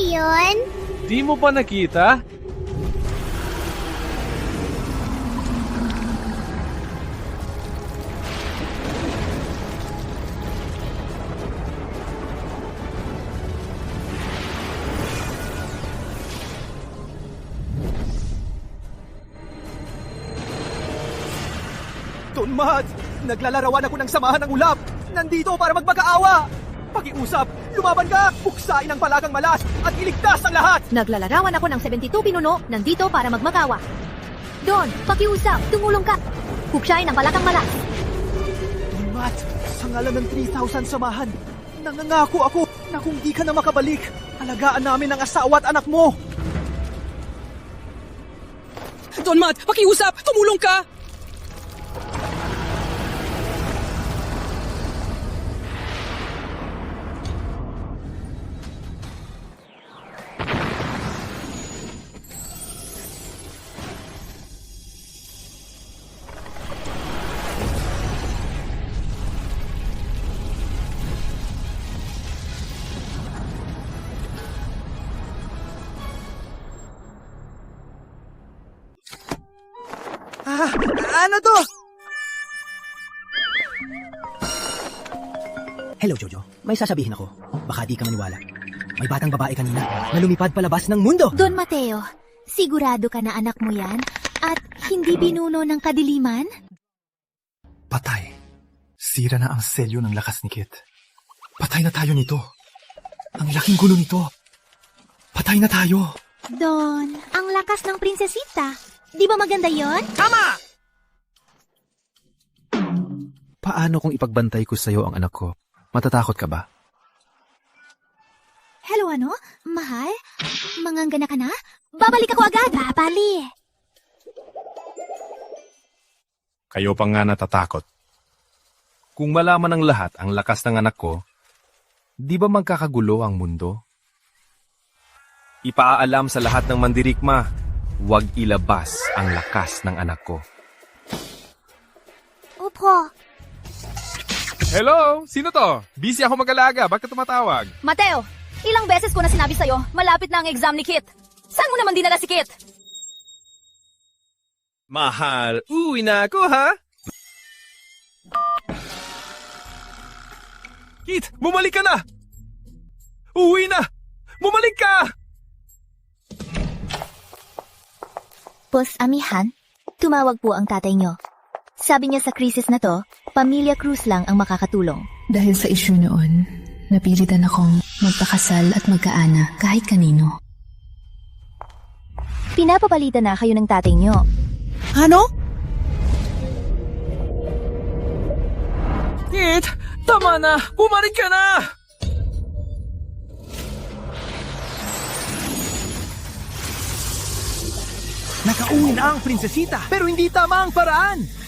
yun? Di mo pa nakita? Don Matt, naglalarawan ako ng samahan ng ulap. Nandito para magmakaawa. Pakiusap, lumaban ka, buksain ang palagang malas at iligtas ang lahat. Naglalarawan ako ng 72 pinuno, nandito para magmakawa. Don, pakiusap, tumulong ka. Buksain ang palakang malas. Don Matt, sa ngalan ng 3,000 samahan, nangangako ako na kung di ka na makabalik, alagaan namin ang asawa at anak mo. Don Matt, pakiusap! Tumulong ka! Ano to? Hello, Jojo. May sasabihin ako. Baka di ka maniwala. May batang babae kanina na lumipad palabas ng mundo. Don Mateo, sigurado ka na anak mo yan? At hindi binuno ng kadiliman? Patay. Sira na ang selyo ng lakas ni Kit. Patay na tayo nito. Ang laking gulo nito. Patay na tayo. Don, ang lakas ng prinsesita. Di ba maganda yon? Paano kung ipagbantay ko sa'yo ang anak ko? Matatakot ka ba? Hello, ano? Mahal? Manganggana ka na? Babalik ako agad! Babalik! Kayo pa nga natatakot. Kung malaman ng lahat ang lakas ng anak ko, di ba magkakagulo ang mundo? Ipaalam sa lahat ng mandirikma, huwag ilabas ang lakas ng anak ko. Opo. Hello? Sino to? Busy ako mag-alaga. Bakit tumatawag? Mateo, ilang beses ko na sinabi sa'yo, malapit na ang exam ni Kit. Saan mo naman dinala si Kit? Mahal, uwi na ako, ha? Kit, bumalik ka na! Uwi na! Bumalik ka! Boss Amihan, tumawag po ang tatay nyo. Sabi niya sa krisis na to, Pamilya Cruz lang ang makakatulong. Dahil sa issue noon, napilitan akong magpakasal at magkaana kahit kanino. Pinapapalitan na kayo ng tatay nyo. Ano? Kit, tama na! Bumalik ka na! Nakauwi na ang prinsesita, pero hindi tama ang paraan!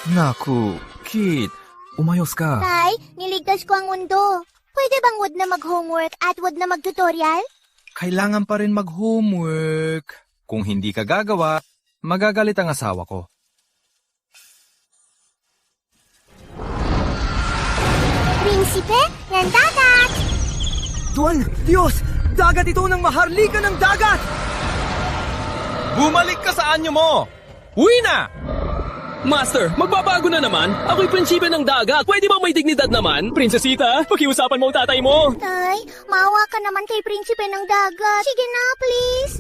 Naku, Kit, umayos ka. Tay, niligtas ko ang mundo. Pwede bang wag na mag-homework at wag na mag-tutorial? Kailangan pa rin mag-homework. Kung hindi ka gagawa, magagalit ang asawa ko. Prinsipe ng dagat! Tuan, Diyos! Dagat ito ng maharlika ng dagat! Bumalik ka sa anyo mo! Uwi na! Master, magbabago na naman. Ako'y prinsipe ng dagat. Pwede ba may dignidad naman? Prinsesita, pakiusapan mo ang tatay mo. Tay, maawa ka naman kay prinsipe ng dagat. Sige na, please.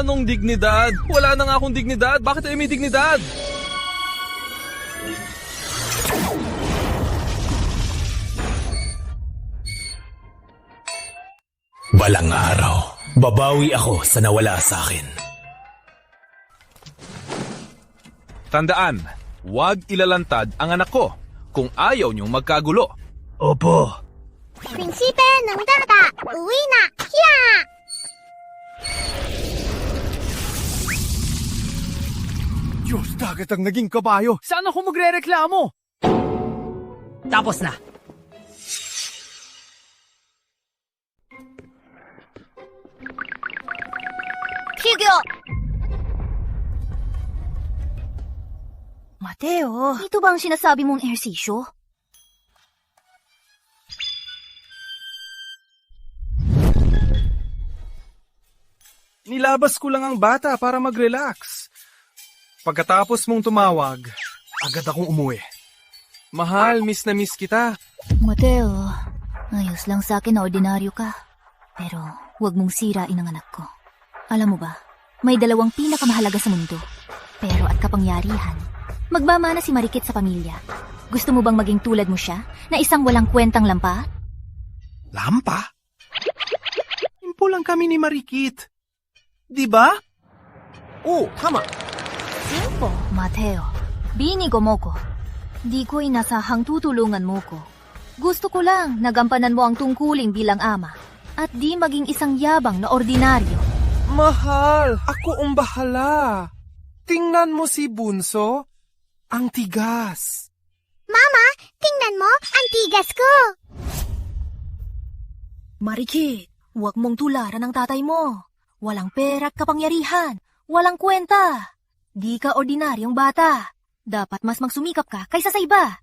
Anong dignidad? Wala na nga akong dignidad. Bakit ay may dignidad? Balang araw, babawi ako sa nawala sa akin. Tandaan, huwag ilalantad ang anak ko kung ayaw niyong magkagulo. Opo. Prinsipe ng dagat, uwi na! Hiya! Diyos, dagat ang naging kabayo. Saan ako magre-reklamo? Tapos na. Hugo! Mateo, Ito ba ang sinasabi mong ehersisyo? Nilabas ko lang ang bata para mag-relax. Pagkatapos mong tumawag, agad akong umuwi. Mahal, miss na miss kita. Mateo, ayos lang sa akin na ordinaryo ka. Pero huwag mong sirain ang anak ko. Alam mo ba, may dalawang pinakamahalaga sa mundo. Pero at kapangyarihan, magmamana si Marikit sa pamilya. Gusto mo bang maging tulad mo siya, na isang walang kwentang lampa? Lampa? Impo lang kami ni Marikit. Di ba? Oo, tama. Simpo, Mateo. Binigo mo ko. Di ko inasahang tutulungan mo ko. Gusto ko lang nagampanan mo ang tungkulin bilang ama at di maging isang yabang na ordinaryo. Mahal, ako ang bahala. Tingnan mo si Bunso. Ang tigas. Mama, tingnan mo, ang tigas ko. Marikit, huwag mong tularan ang tatay mo. Walang pera at kapangyarihan. Walang kwenta. Di ka ordinaryong bata. Dapat mas magsumikap ka kaysa sa iba.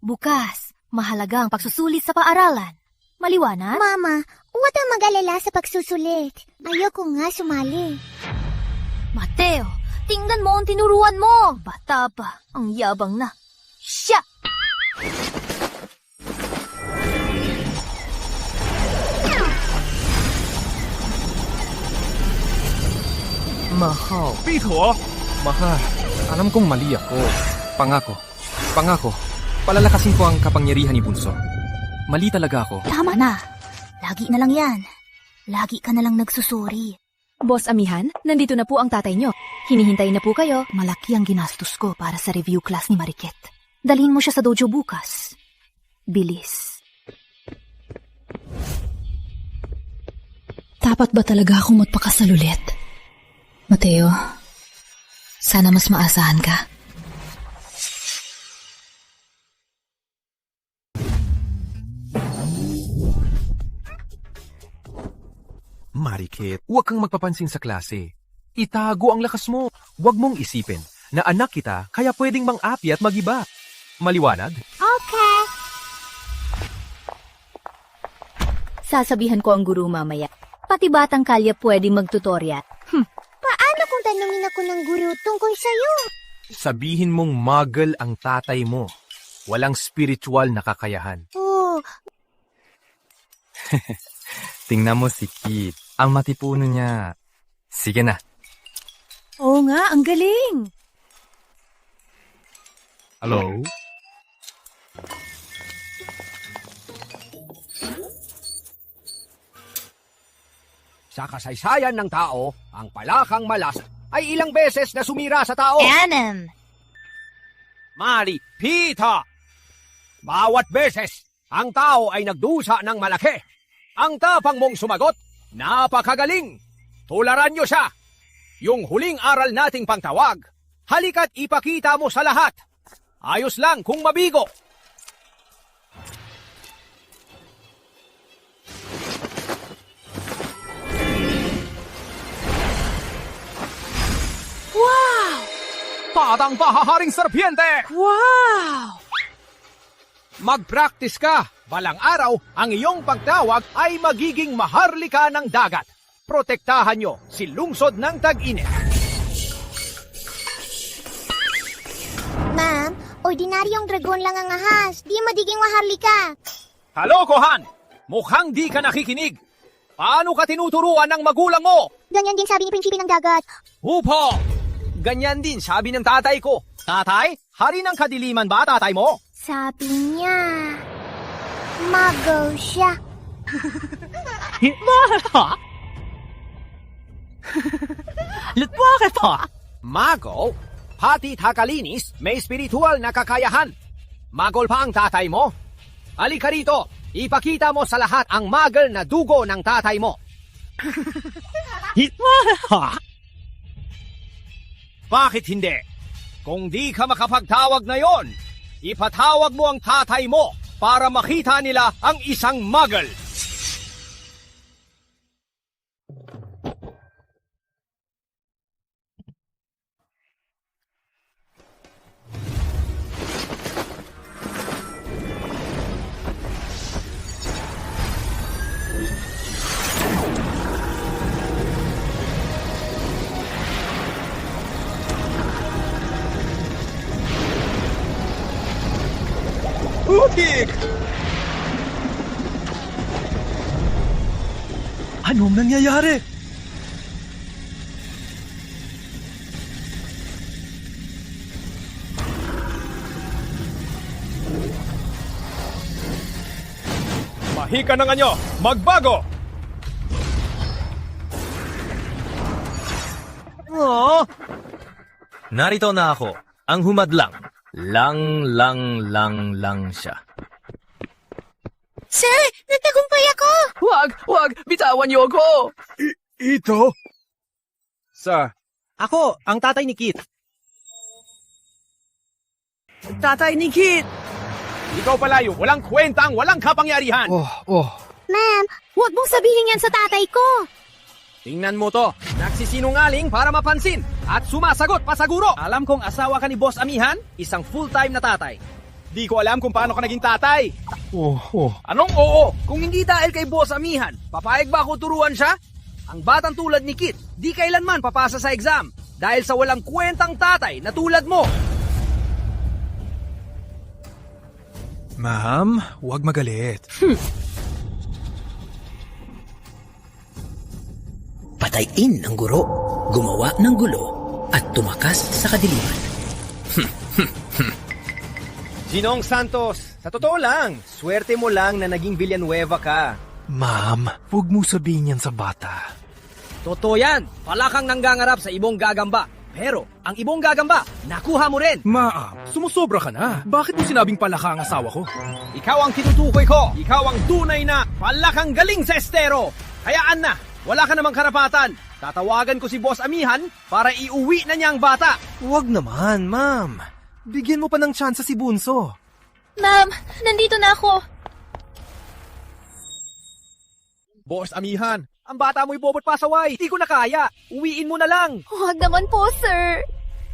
Bukas, mahalaga ang pagsusulit sa paaralan. Maliwanag? Mama, huwag kang mag-alala sa pagsusulit. Ayoko nga sumali. Mateo, tingnan mo ang tinuruan mo. Bata pa, ang yabang na. Siya! Mahal. Pito! Mahal, alam kong mali ako. Pangako. Palalakasin ko ang kapangyarihan ni Bunso. Mali talaga ako. Tama na. Lagi na lang yan. Lagi ka na lang nagsusuri. Boss Amihan, nandito na po ang tatay nyo. Hinihintay na po kayo. Malaki ang ginastos ko para sa review class ni Marikit. Dalhin mo siya sa dojo bukas. Bilis. Dapat ba talaga akong magpakasal ulit? Mateo, sana mas maasahan ka. Marikit, huwag kang magpapansin sa klase. Itago ang lakas mo. Huwag mong isipin na anak kita kaya pwedeng mang-api at magiba. Maliwanag? Okay. Sasabihan ko ang guru mamaya. Pati batang kalya pwedeng magtutorya. Paano kung tanungin ako ng guro tungkol sa'yo? Sabihin mong muggle ang tatay mo. Walang spiritual na kakayahan. Oh, Tingnan mo si Kit. Ang matipuno niya. Sige na. Oo nga, ang galing. Hello? Sa kasaysayan ng tao, ang palakang malas ay ilang beses na sumira sa tao. Anem! Mari, Pita! Bawat beses, ang tao ay nagdusa ng malaki. Ang tapang mong sumagot, napakagaling. Tularan niyo siya. Yung huling aral nating pangtawag, halika't ipakita mo sa lahat. Ayos lang kung mabigo. Wow! Patang pahaharing serpiente! Wow! Mag-practice ka. Balang araw, ang iyong pagtawag ay magiging maharlika ng dagat. Protektahan nyo si lungsod ng tag-init. ma'am, ordinaryong dragon lang ang ahas. Di magiging maharlika. Halo, Kohan! Mukhang di ka nakikinig. Paano ka tinuturuan ng magulang mo? Ganyan din sabi ni Prinsipe ng Dagat. Upo! Ganyan din sabi ng tatay ko. Tatay, hari ng kadiliman ba tatay mo? Sabi niya, Muggle siya. Bakit pa? Mago? Pati takalinis, may spiritual na kakayahan. Magol pa ang tatay mo? Halika rito, ipakita mo sa lahat ang magal na dugo ng tatay mo. Bakit hindi? Kung di ka makapagtawag ngayon, ipatawag mo ang tatay mo para makita nila ang isang magal. kick! Anong nangyayari? Mahika ng anyo! Magbago! Narito na ako, ang humadlang. Lang siya. Sir, nagtagumpay ako! Huwag! Bitawan niyo ako! Ito? Sir, ako, ang tatay ni Kit. Tatay ni Kit! Ikaw palayo, walang kwentang, walang kapangyarihan! Ma'am, huwag mong sabihin yan sa tatay ko! Tingnan mo to, nagsisinungaling para mapansin at sumasagot pasaguro. Alam kong asawa ka ni Boss Amihan, isang full-time na tatay. Di ko alam kung paano ka naging tatay. Anong oo? Kung hindi dahil kay Boss Amihan, papayag ba ako turuan siya? Ang batang tulad ni Kit, di kailanman papasa sa exam dahil sa walang kwentang tatay na tulad mo. Ma'am, huwag magalit. Patayin ang guro, gumawa ng gulo, at tumakas sa kadiliman. Ginong Santos, sa totoo lang, swerte mo lang na naging Villanueva ka. Ma'am, huwag mo sabihin yan sa bata. Totoo yan, pala kang nanggangarap sa ibong gagamba. Pero, ang ibong gagamba, nakuha mo rin. Ma'am, sumusobra ka na. Bakit mo sinabing palaka ang asawa ko? Ikaw ang tinutukoy ko. Ikaw ang tunay na palakang galing sa estero. Hayaan na, wala ka namang karapatan. Tatawagan ko si Boss Amihan para iuwi na niya ang bata. Huwag naman, ma'am. Bigyan mo pa ng tsansa si Bunso. Ma'am, nandito na ako. Boss Amihan, ang bata mo'y bobot pasaway. Di ko na kaya. Uwiin mo na lang. Huwag naman po, sir.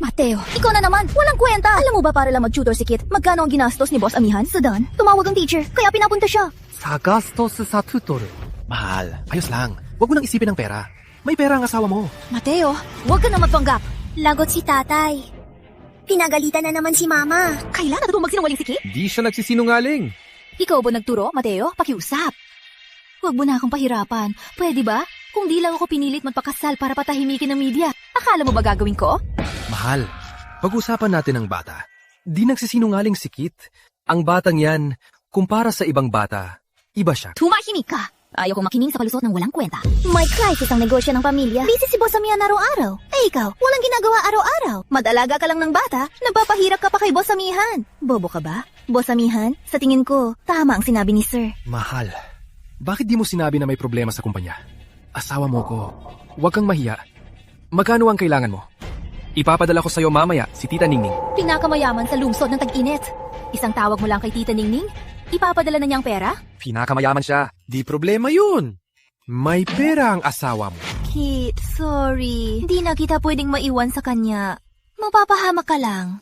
Mateo, ikaw na naman. Walang kwenta. Alam mo ba para lang mag-tutor si Kit, magkano ang ginastos ni Boss Amihan? Sa Dan, tumawag ang teacher, kaya pinapunta siya. Sa gastos sa tutor. Mahal, ayos lang. Huwag mo nang isipin ang pera. May pera ang asawa mo. Mateo, huwag ka na magpanggap. Lagot si tatay. Pinagalitan na naman si mama. Kailan natutong magsinungaling si Kit? Di siya nagsisinungaling. Ikaw ba nagturo, Mateo? Pakiusap. Huwag mo na akong pahirapan. Pwede ba? Kung di lang ako pinilit magpakasal para patahimikin ng media, akala mo ba gagawin ko? Mahal, pag-usapan natin ang bata. Di nagsisinungaling si Kit. Ang batang yan, kumpara sa ibang bata, iba siya. Tumahimik ka! Ayaw kong makinig sa palusot ng walang kwenta. May crisis ang negosyo ng pamilya. Busy si Boss Amihan araw-araw. Eh ikaw, walang ginagawa araw-araw. Madalaga ka lang ng bata, nagpapahirap ka pa kay Boss Amihan. Bobo ka ba? Boss Amihan, sa tingin ko, tama ang sinabi ni Sir. Mahal, bakit di mo sinabi na may problema sa kumpanya? Asawa mo ko. Huwag kang mahiya. Magkano ang kailangan mo? Ipapadala ko sa'yo mamaya si Tita Ningning. Pinakamayaman sa lungsod ng tag-init. Isang tawag mo lang kay Tita Ningning, ipapadala na niyang pera? Pinakamayaman siya. Di problema yun. May pera ang asawa mo. Kit, sorry. Hindi na kita pwedeng maiwan sa kanya. Mapapahamak ka lang.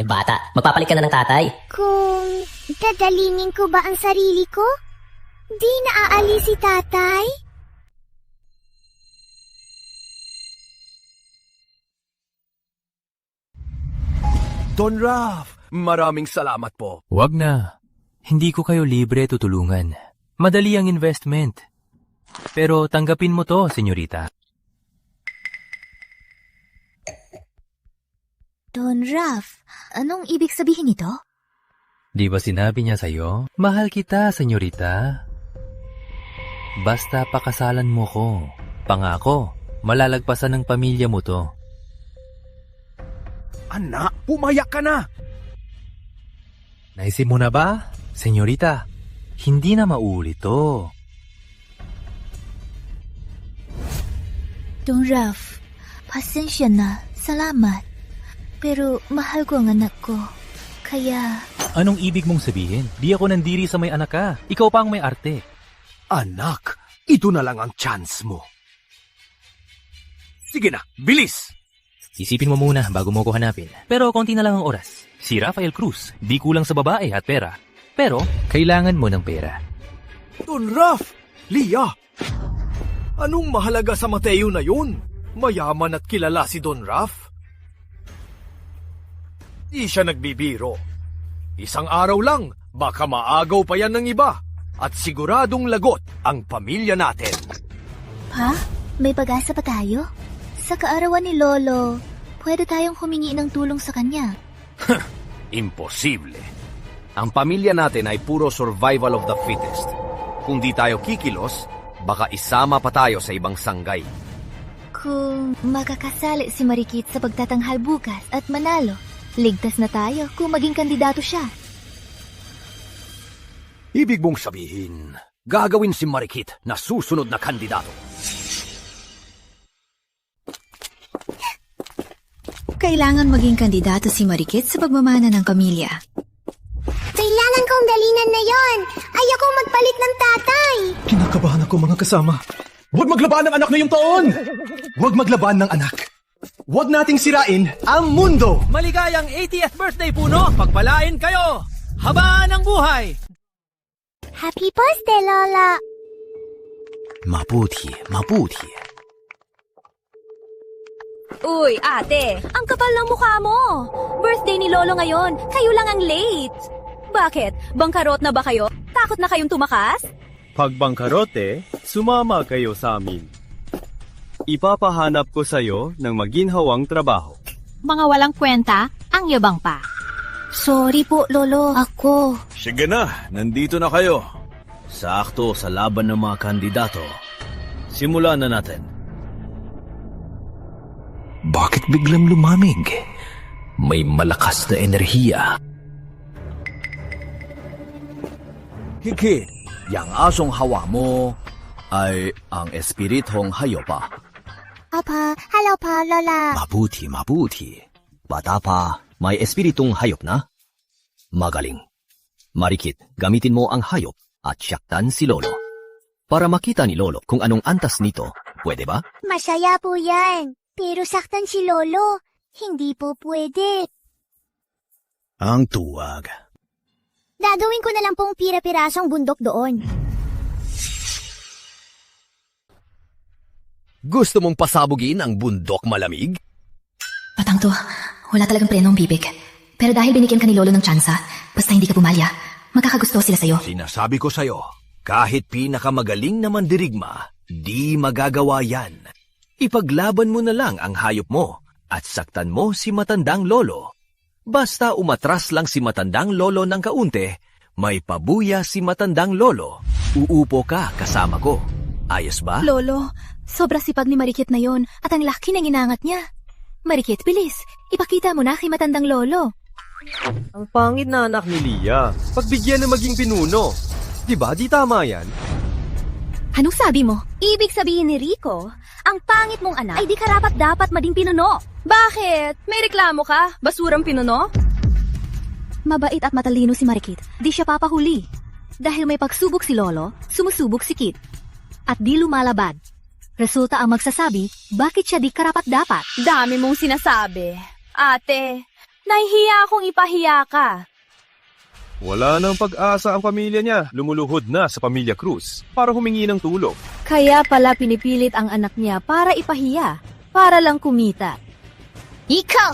Bata, magpapalit ka na ng tatay. Kung dadalingin ko ba ang sarili ko? Di naaalis si tatay? Don Ralph, maraming salamat po. Wag na. Hindi ko kayo libre tutulungan. Madali ang investment. Pero tanggapin mo to, senyorita. Don Ralph, anong ibig sabihin nito? Di ba sinabi niya sa'yo? Mahal kita, senyorita. Basta pakasalan mo ko. Pangako, malalagpasan ng pamilya mo to. Anak, pumayak ka na! Naisip mo na ba, senyorita? Hindi na maulit to. Don Ralph, pasensya na. Salamat. Pero mahal ko ang anak ko. Kaya... Anong ibig mong sabihin? Di ako nandiri sa may anak ka. Ikaw pa ang may arte. Anak, ito na lang ang chance mo. Sige na, bilis! Isipin mo muna bago mo ko hanapin. Pero konti na lang ang oras. Si Rafael Cruz, di kulang sa babae at pera. Pero, kailangan mo ng pera. Don Ralph! Lia! Anong mahalaga sa Mateo na yun? Mayaman at kilala si Don Ralph? Di siya nagbibiro. Isang araw lang, baka maagaw pa yan ng iba. At siguradong lagot ang pamilya natin. Ha? May pag-asa pa tayo? Sa kaarawan ni Lolo, pwede tayong humingi ng tulong sa kanya. Imposible. Ang pamilya natin ay puro survival of the fittest. Kung di tayo kikilos, baka isama pa tayo sa ibang sanggay. Kung makakasali si Marikit sa pagtatanghal bukas at manalo, ligtas na tayo kung maging kandidato siya. Ibig mong sabihin, gagawin si Marikit na susunod na kandidato. Kailangan maging kandidato si Marikit sa pagmamana ng pamilya. Kailangan kong dalinan na yon. Ayokong magpalit ng tatay. Kinakabahan ako mga kasama. Huwag maglabaan ng anak ngayong taon! Huwag maglabaan ng anak. Huwag nating sirain ang mundo! Maligayang 80th birthday, Puno! Pagpalain kayo! Habaan ang buhay! Happy birthday, Lola! Mabuti, mabuti. Uy, ate, ang kapal ng mukha mo. Birthday ni Lolo ngayon, kayo lang ang late. Bakit? Bangkarot na ba kayo? Takot na kayong tumakas? Pag bangkarote, sumama kayo sa amin. Ipapahanap ko sa'yo ng maginhawang trabaho. Mga walang kwenta, ang yabang pa. Sorry po, Lolo. Ako. Sige na, nandito na kayo. Sakto sa laban ng mga kandidato. Simulan na natin. Bakit biglang lumamig? May malakas na enerhiya. Hikit, yang asong hawa mo ay ang espiritong hayopa. Apa, hello pa, Lola. Mabuti, mabuti. Bata pa, may espiritong hayop na? Magaling. Marikit, gamitin mo ang hayop at siyaktan si Lolo. Para makita ni Lolo kung anong antas nito, pwede ba? Masaya po yan. Pero saktan si Lolo. Hindi po pwede. Ang tuwag. Gagawin ko na lang pong pira-pirasong bundok doon. Gusto mong pasabugin ang bundok malamig? Patang to, wala talagang preno ang bibig. Pero dahil binigyan ka ni Lolo ng tsansa, basta hindi ka pumalya, magkakagusto sila sa'yo. Sinasabi ko sa'yo, kahit pinakamagaling na mandirigma, di magagawa yan. Ipaglaban mo na lang ang hayop mo at saktan mo si matandang lolo. Basta umatras lang si matandang lolo ng kaunti, may pabuya si matandang lolo. Uupo ka kasama ko. Ayos ba? Lolo, sobra sipag ni Marikit na yon at ang laki ng inangat niya. Marikit, bilis. Ipakita mo na kay matandang lolo. Ang pangit na anak ni Lia. Pagbigyan na maging pinuno. Diba, di tama yan? Anong sabi mo? Ibig sabihin ni Rico, ang pangit mong anak ay di karapat-dapat mading pinuno. Bakit? May reklamo ka? Basurang pinuno? Mabait at matalino si Marikit. Di siya papahuli. Dahil may pagsubok si Lolo, sumusubok si Kit. At di lumalabad. Resulta ang magsasabi, bakit siya di karapat-dapat? Dami mong sinasabi. Ate, nahihiya akong ipahiya ka. Wala nang pag-asa ang pamilya niya. Lumuluhod na sa Pamilya Cruz para humingi ng tulong. Kaya pala pinipilit ang anak niya para ipahiya, para lang kumita. Ikaw!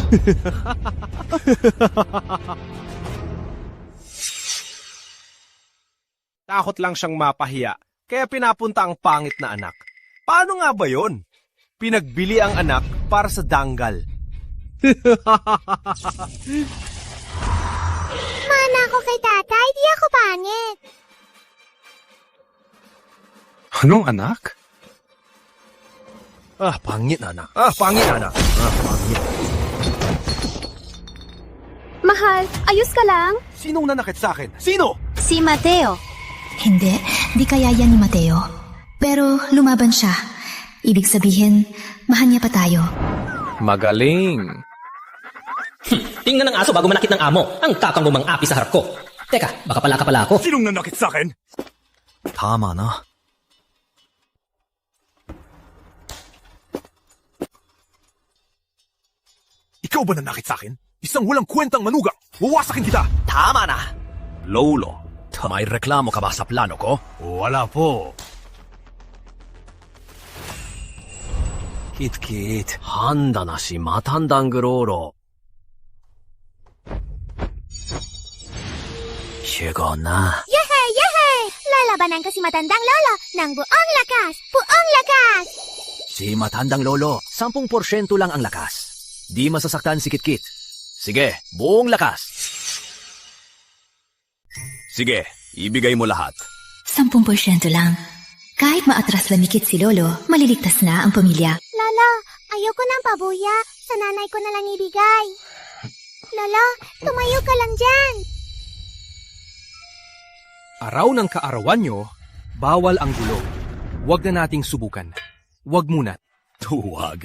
Takot lang siyang mapahiya, kaya pinapunta ang pangit na anak. Paano nga ba yon? Pinagbili ang anak para sa danggal. Mana ako kay tatay, di ako pangit. Anong anak? Pangit na anak. Pangit na anak. Pangit. Mahal, ayos ka lang? Sinong nanakit sa akin? Sino? Si Mateo. Hindi, di kaya yan ni Mateo. Pero lumaban siya. Ibig sabihin, mahal niya pa tayo. Magaling. Tingnan ng aso bago manakit ng amo. Ang tapang mo mang-api sa harap ko. Teka, baka pala ka pala ako. Sinong nanakit sa akin? Tama na. Ikaw ba nanakit sa akin? Isang walang kwentang manugang! Wawasakin kita! Tama na! Lolo, may reklamo ka ba sa plano ko? Wala po. Kit-kit, handa na si matandang Groro. Sigo na. Yehe! Yehe! Lalabanan ko si matandang lolo ng buong lakas! Buong lakas! Si matandang lolo, 10% lang ang lakas. Di masasaktan si Kitkit. Sige, buong lakas. Sige, ibigay mo lahat. 10% lang. Kahit maatras lamikit si Lolo, maliligtas na ang pamilya. Lolo, ayoko ng pabuya. Sa nanay ko na lang ibigay. Lolo, tumayo ka lang dyan. Araw ng kaarawan nyo, bawal ang gulo. Huwag na nating subukan. Huwag muna. Huwag.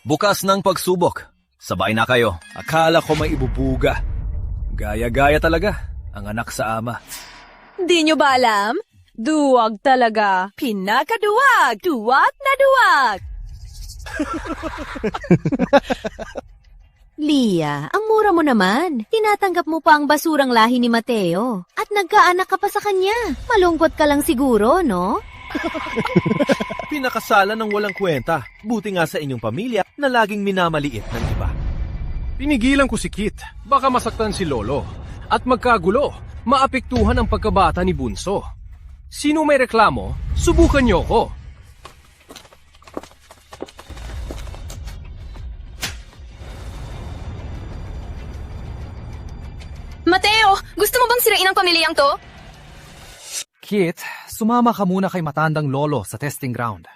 Bukas ng pagsubok. Sabay na kayo. Akala ko may ibubuga. Gaya-gaya talaga ang anak sa ama. Di nyo ba alam? Duwag talaga. Pinakaduwag. Duwag na duwag. Lia, ang mura mo naman. Tinatanggap mo pa ang basurang lahi ni Mateo. At nagkaanak ka pa sa kanya. Malungkot ka lang siguro, no? Pinakasalan ng walang kwenta. Buti nga sa inyong pamilya na laging minamaliit ng iba. Pinigilan ko si Kit. Baka masaktan si Lolo. At magkagulo. Maapektuhan ang pagkabata ni Bunso. Sino may reklamo, subukan niyo ko. Mateo, gusto mo bang sirain ang pamilyang to? Kit, sumama ka muna kay matandang lolo sa testing ground.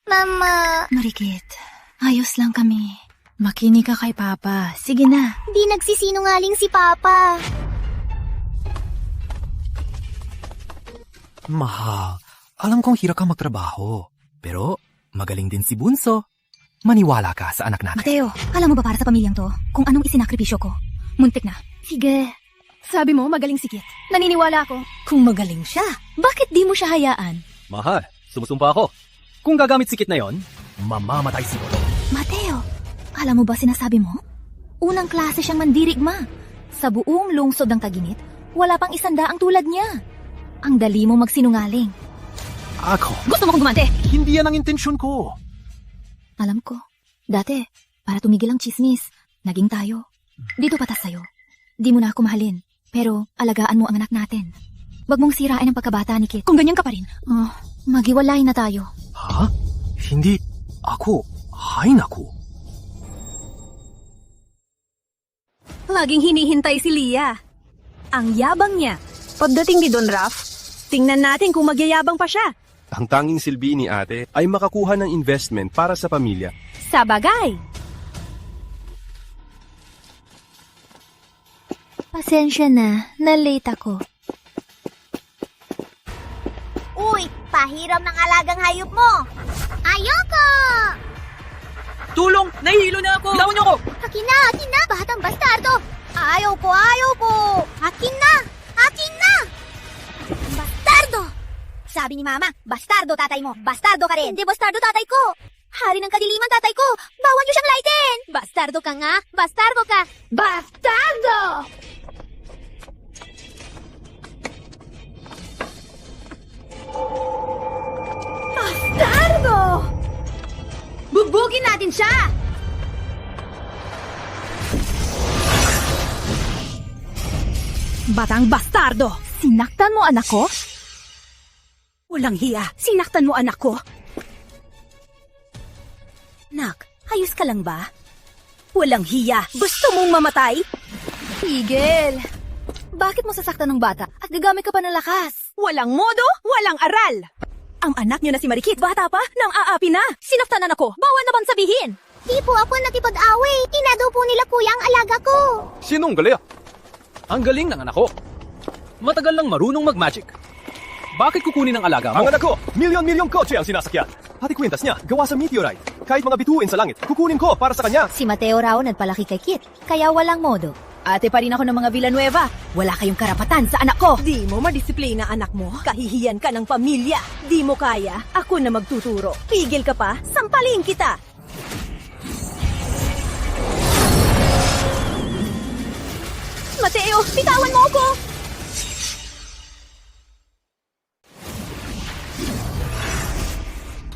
Mama, Marikit, ayos lang kami. Makinig ka kay Papa. Sige na. di nagsisinungaling si Papa. Mahal, alam kong hirap kang magtrabaho. Pero magaling din si Bunso. Maniwala ka sa anak natin. Mateo, alam mo ba para sa pamilyang to, kung anong isinakripisyo ko? Muntik na. Sige. Sabi mo, magaling si Kit. Naniniwala ako. Kung magaling siya, bakit di mo siya hayaan? Mahal, sumusumpa ako. Kung gagamit si Kit na yon, mamamatay si Lolo. Mateo, alam mo ba sinasabi mo? Unang klase siyang mandirigma. Sa buong lungsod ng Taginit, wala pang 100 tulad niya. Ang dali mo magsinungaling. Ako? Gusto mo kong gumante? Hindi yan ang intensyon ko. Alam ko. Dati, para tumigil ang chismis, naging tayo. Dito patas sa'yo. Di mo na ako mahalin, pero alagaan mo ang anak natin. Huwag mong sirain ang pagkabata ni Kit. Kung ganyan ka pa rin, maghiwalay na tayo. Ha? Hindi. Ako. Hay naku. Laging hinihintay si Lia. Ang yabang niya. Pagdating ni Don Raf, tingnan natin kung magyayabang pa siya. Ang tanging silbi ni ate ay makakuha ng investment para sa pamilya. Sa bagay. Pasensya na, na-late ako. Uy, pahiram ng alagang hayop mo. Ayoko! Tulong! Nahihilo na ako! Bitawan niyo ako! Akin na! Batang bastardo! Ayaw ko! Akin na! Bastardo! Sabi ni Mama, bastardo tatay mo. Bastardo ka rin. Hindi bastardo tatay ko. Hari ng kadiliman tatay ko. Bawal niyo siyang laitin. Bastardo ka nga. Bastardo ka. Bastardo! Bastardo! Bugbugin natin siya! Batang bastardo! Sinaktan mo anak ko? Walang hiya. Sinaktan mo anak ko. Nak, ayos ka lang ba? Walang hiya. Gusto mong mamatay? Tigil! Bakit mo sasaktan ng bata at gagamit ka pa ng lakas? Walang modo, walang aral. Ang anak niyo na si Marikit, bata pa, nang aapi na. Sinaktanan ako. Bawal na bang sabihin? Di po ako nakipag-away. Inadaw po nila kuya ang alaga ko. Sinong galing? Ang galing ng anak ko. Matagal lang marunong mag-magic. Bakit kukunin ang alaga mo? Ang anak ko, milyon-milyong kotse ang sinasakyan. Pati kwintas niya, gawa sa meteorite. Kahit mga bituin sa langit, kukunin ko para sa kanya. Si Mateo raw nagpalaki kay Kit, kaya walang modo. Ate pa rin ako ng mga Villanueva. Wala kayong karapatan sa anak ko. Di mo madisiplina anak mo. Kahihiyan ka ng pamilya. Di mo kaya. Ako na magtuturo. Pigil ka pa, sampalin kita. Mateo, bitawan mo ako!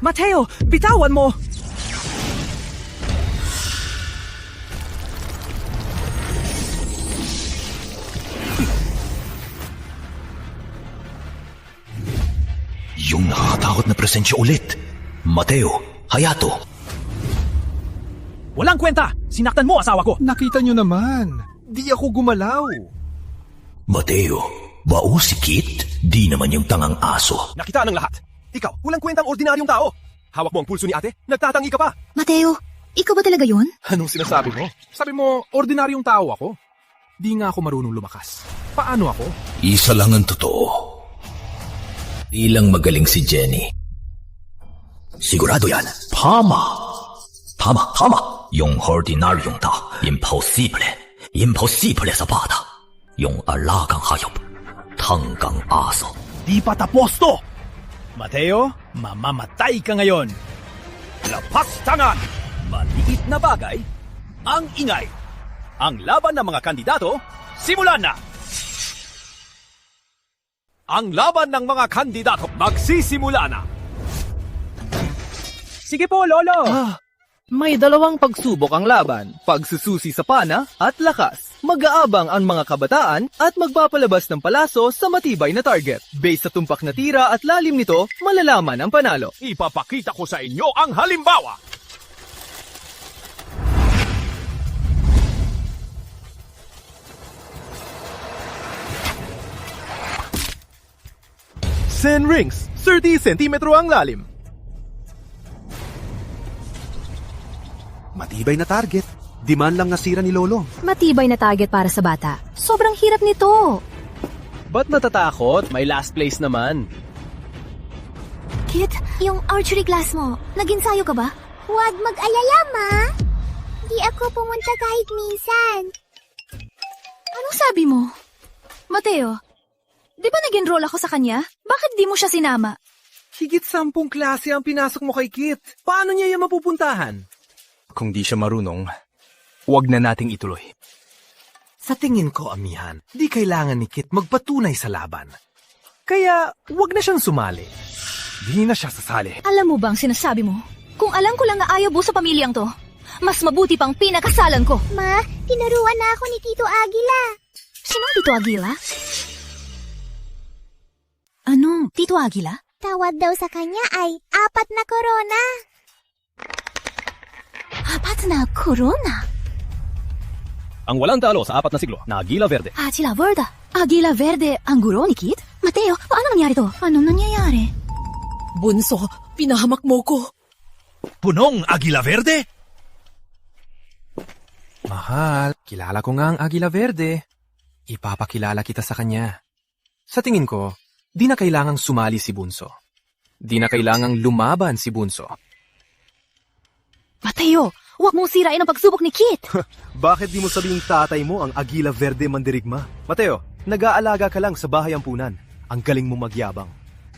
Mateo, bitawan mo! Yung nakakatakot na presensya ulit. Mateo, Hayato. Walang kwenta! Sinaktan mo asawa ko! Nakita nyo naman. Di ako gumalaw. Mateo, ba o si Kit? Di naman yung tangang aso. Nakita ng lahat. Ikaw, walang kwentang ordinaryong tao. Hawak mo ang pulso ni ate, nagtatangi ka pa. Mateo, ikaw ba talaga yun? Anong sinasabi mo? Sabi mo, ordinaryong tao ako. Di nga ako marunong lumakas. Paano ako? Isa lang ang totoo. Ilang magaling si Jenny. Sigurado yan. Tama. Yung ordinaryong tao, imposible. Imposible sa bata. Yung alagang hayop, tanggang aso. Di pa tapos to! Mateo, mamamatay ka ngayon. Lapas tangan! Maliit na bagay, ang ingay. Ang laban ng mga kandidato, simulan na! Ang laban ng mga kandidato, magsisimula na! Sige po, Lolo. May dalawang pagsubok ang laban, pagsususi sa pana at lakas. Mag-aabang ang mga kabataan at magpapalabas ng palaso sa matibay na target. Based sa tumpak na tira at lalim nito, malalaman ang panalo. Ipapakita ko sa inyo ang halimbawa. Sen rings, 30 sentimetro ang lalim. Matibay na target. Di man lang nasira ni Lolo. Matibay na target para sa bata. Sobrang hirap nito. Ba't natatakot? May last place naman. Kit, yung archery class mo, nag-ensayo ka ba? Huwag mag-alala, Ma. Di ako pumunta kahit minsan. Anong sabi mo? Mateo, di ba nag-enroll ako sa kanya? Bakit di mo siya sinama? Higit 10 klase ang pinasok mo kay Kit. Paano niya yan mapupuntahan? Kung di siya marunong, huwag na nating ituloy. Sa tingin ko, amihan, di kailangan ni Kit magpatunay sa laban. Kaya, huwag na siyang sumali. Di na siya sasali. Alam mo bang sinasabi mo? Kung alam ko lang na ayaw mo sa pamilyang to, mas mabuti pang pinakasalan ko. Ma, tinuruan na ako ni Tito Aguila. Sinong Tito Aguila? Ano, Tito Aguila? Tawad daw sa kanya ay 4 na korona. 4 na korona? Ang walang talo sa 4 na siglo na Aguila Verde. Agila Verde. Agila Verde ang guro ni Kit? Mateo, paano nangyari to? Anong nangyayari? Bunso, pinahamak mo ko. Punong Aguila Verde? Mahal, kilala ko nga ang Agila Verde. Ipapakilala kita sa kanya. Sa tingin ko, di na kailangang sumali si Bunso. Di na kailangang lumaban si Bunso. Mateo, huwag mong sirain ang pagsubok ni Kit. Bakit di mo sabing tatay mo ang Agila Verde mandirigma? Mateo, nag-aalaga ka lang sa bahay ampunan. Ang galing mo magyabang.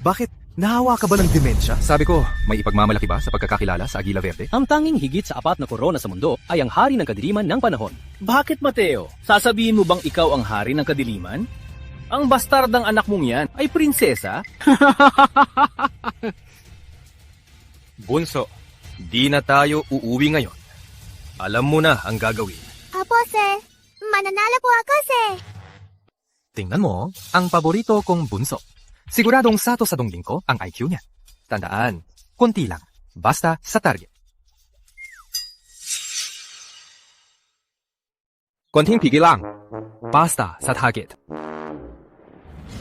Bakit? Nahawa ka ba ng demensya? Sabi ko, may ipagmamalaki ba sa pagkakakilala sa Agila Verde? Ang tanging higit sa 4 na korona sa mundo ay ang hari ng kadiliman ng panahon. Bakit, Mateo? Sasabihin mo bang ikaw ang hari ng kadiliman? Ang bastardang anak mong yan ay prinsesa? Bunso, di na tayo uuwi ngayon. Alam mo na ang gagawin. Apo, sir. Mananalo po ako, sir. Tingnan mo, ang paborito kong bunso. Siguradong sato-sadong lingko ang IQ niya. Tandaan, konti lang. Basta sa target. Konting pigil lang. Basta sa target.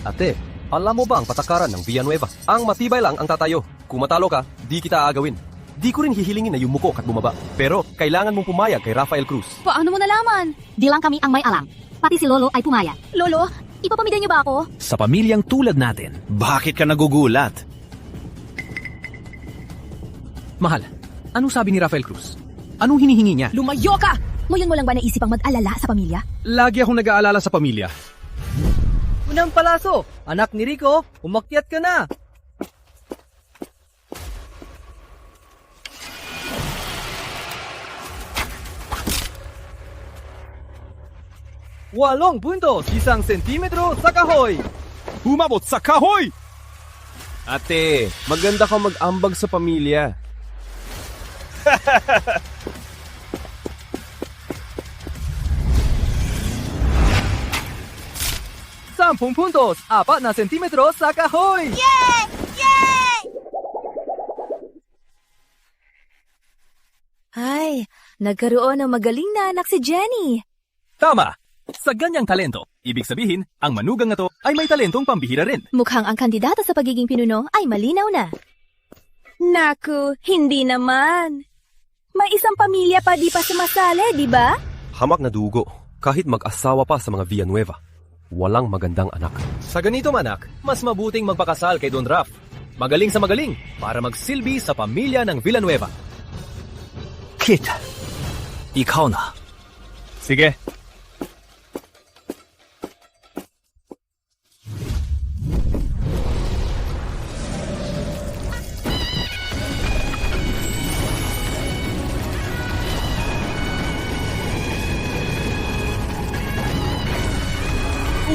Ate, alam mo ba ang patakaran ng Villanueva? Ang matibay lang ang tatayo. Kung matalo ka, di kita aagawin. Di ko rin hihilingin na yumukok at bumaba. Pero kailangan mong pumayag kay Rafael Cruz. Paano mo nalaman? Di lang kami ang may alam. Pati si Lolo ay pumayag. Lolo, ipapamigay niyo ba ako? Sa pamilyang tulad natin, bakit ka nagugulat? Mahal, anong sabi ni Rafael Cruz? Anong hinihingi niya? Lumayo ka! Ngayon mo lang ba naisipang mag-alala sa pamilya? Lagi akong nag-aalala sa pamilya. Unang palaso, anak ni Rico, umakyat ka na. Walong puntos, 1 sentimetro sa kahoy. Humabot sa kahoy! Ate, maganda ka mag-ambag sa pamilya. Sampung puntos, 4 na sentimetro sa kahoy. Yay! Yay! nagkaroon ng magaling na anak si Jenny. Tama! Sa ganyang talento, ibig sabihin, ang manugang na to ay may talentong pambihira rin. Mukhang ang kandidato sa pagiging pinuno ay malinaw na. Naku, hindi naman. May isang pamilya pa di pa sumasali, di ba? Hamak na dugo, kahit mag-asawa pa sa mga Villanueva. Walang magandang anak. Sa ganito manak, mas mabuting magpakasal kay Don Raf. Magaling sa magaling para magsilbi sa pamilya ng Villanueva. Kit, ikaw na. Sige.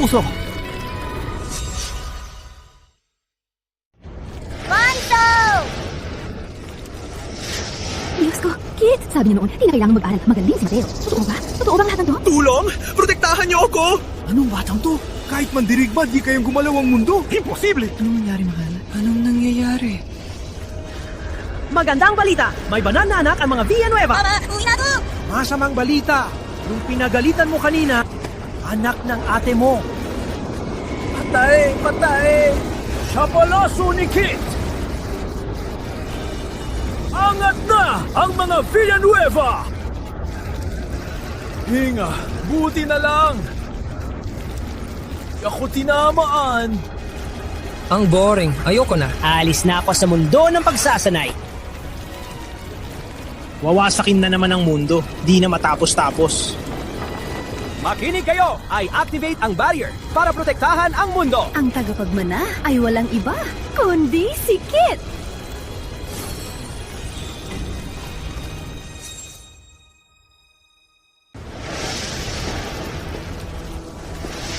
Puso! Manso! Diyos ko, Kit! Sabi niyo noon, hindi na kailangan mag-aral. Magaling si Mateo. Totoo ba? Totoo bang lahat ng to? Tulong! Protektahan niyo ako! Anong batang to? Kahit mandirigma, di kayong gumalaw ang mundo. Imposible! Anong nangyari, mahal? Anong nangyayari? Magandang balita! May banana anak ang mga Villanueva! Mama, uwi na to! Masamang balita! Yung pinagalitan mo kanina, anak ng ate mo. Patay! Patay! Sa palaso ni Kit! Angat na ang mga Villanueva! Hinga, buti na lang. Ako tinamaan. Ang boring. Ayoko na. Alis na ako sa mundo ng pagsasanay. Wawasakin na naman ang mundo. Di na matapos-tapos. Makinig kayo! I activate ang barrier para protektahan ang mundo! Ang tagapagmana ay walang iba, kundi si Kit.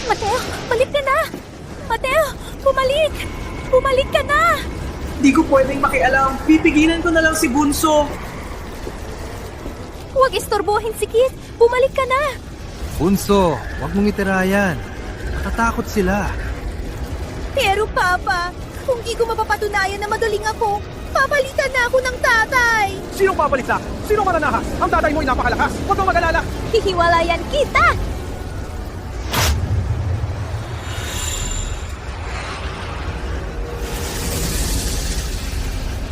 Mateo, balik ka na! Mateo, bumalik! Bumalik ka na! Di ko pwedeng makialam. Pipigilan ko na lang si Bunso. Huwag istorbohin si Kit! Bumalik ka na! Bunso, huwag mong itirayan. Natatakot sila. Pero Papa, kung di ko mapapatunayan na magaling ako, papalitan na ako ng tatay! Sinong papalita? Sinong mananahas? Ang tatay mo ay napakalakas. Huwag kang mag-alala. Hihiwalayan kita!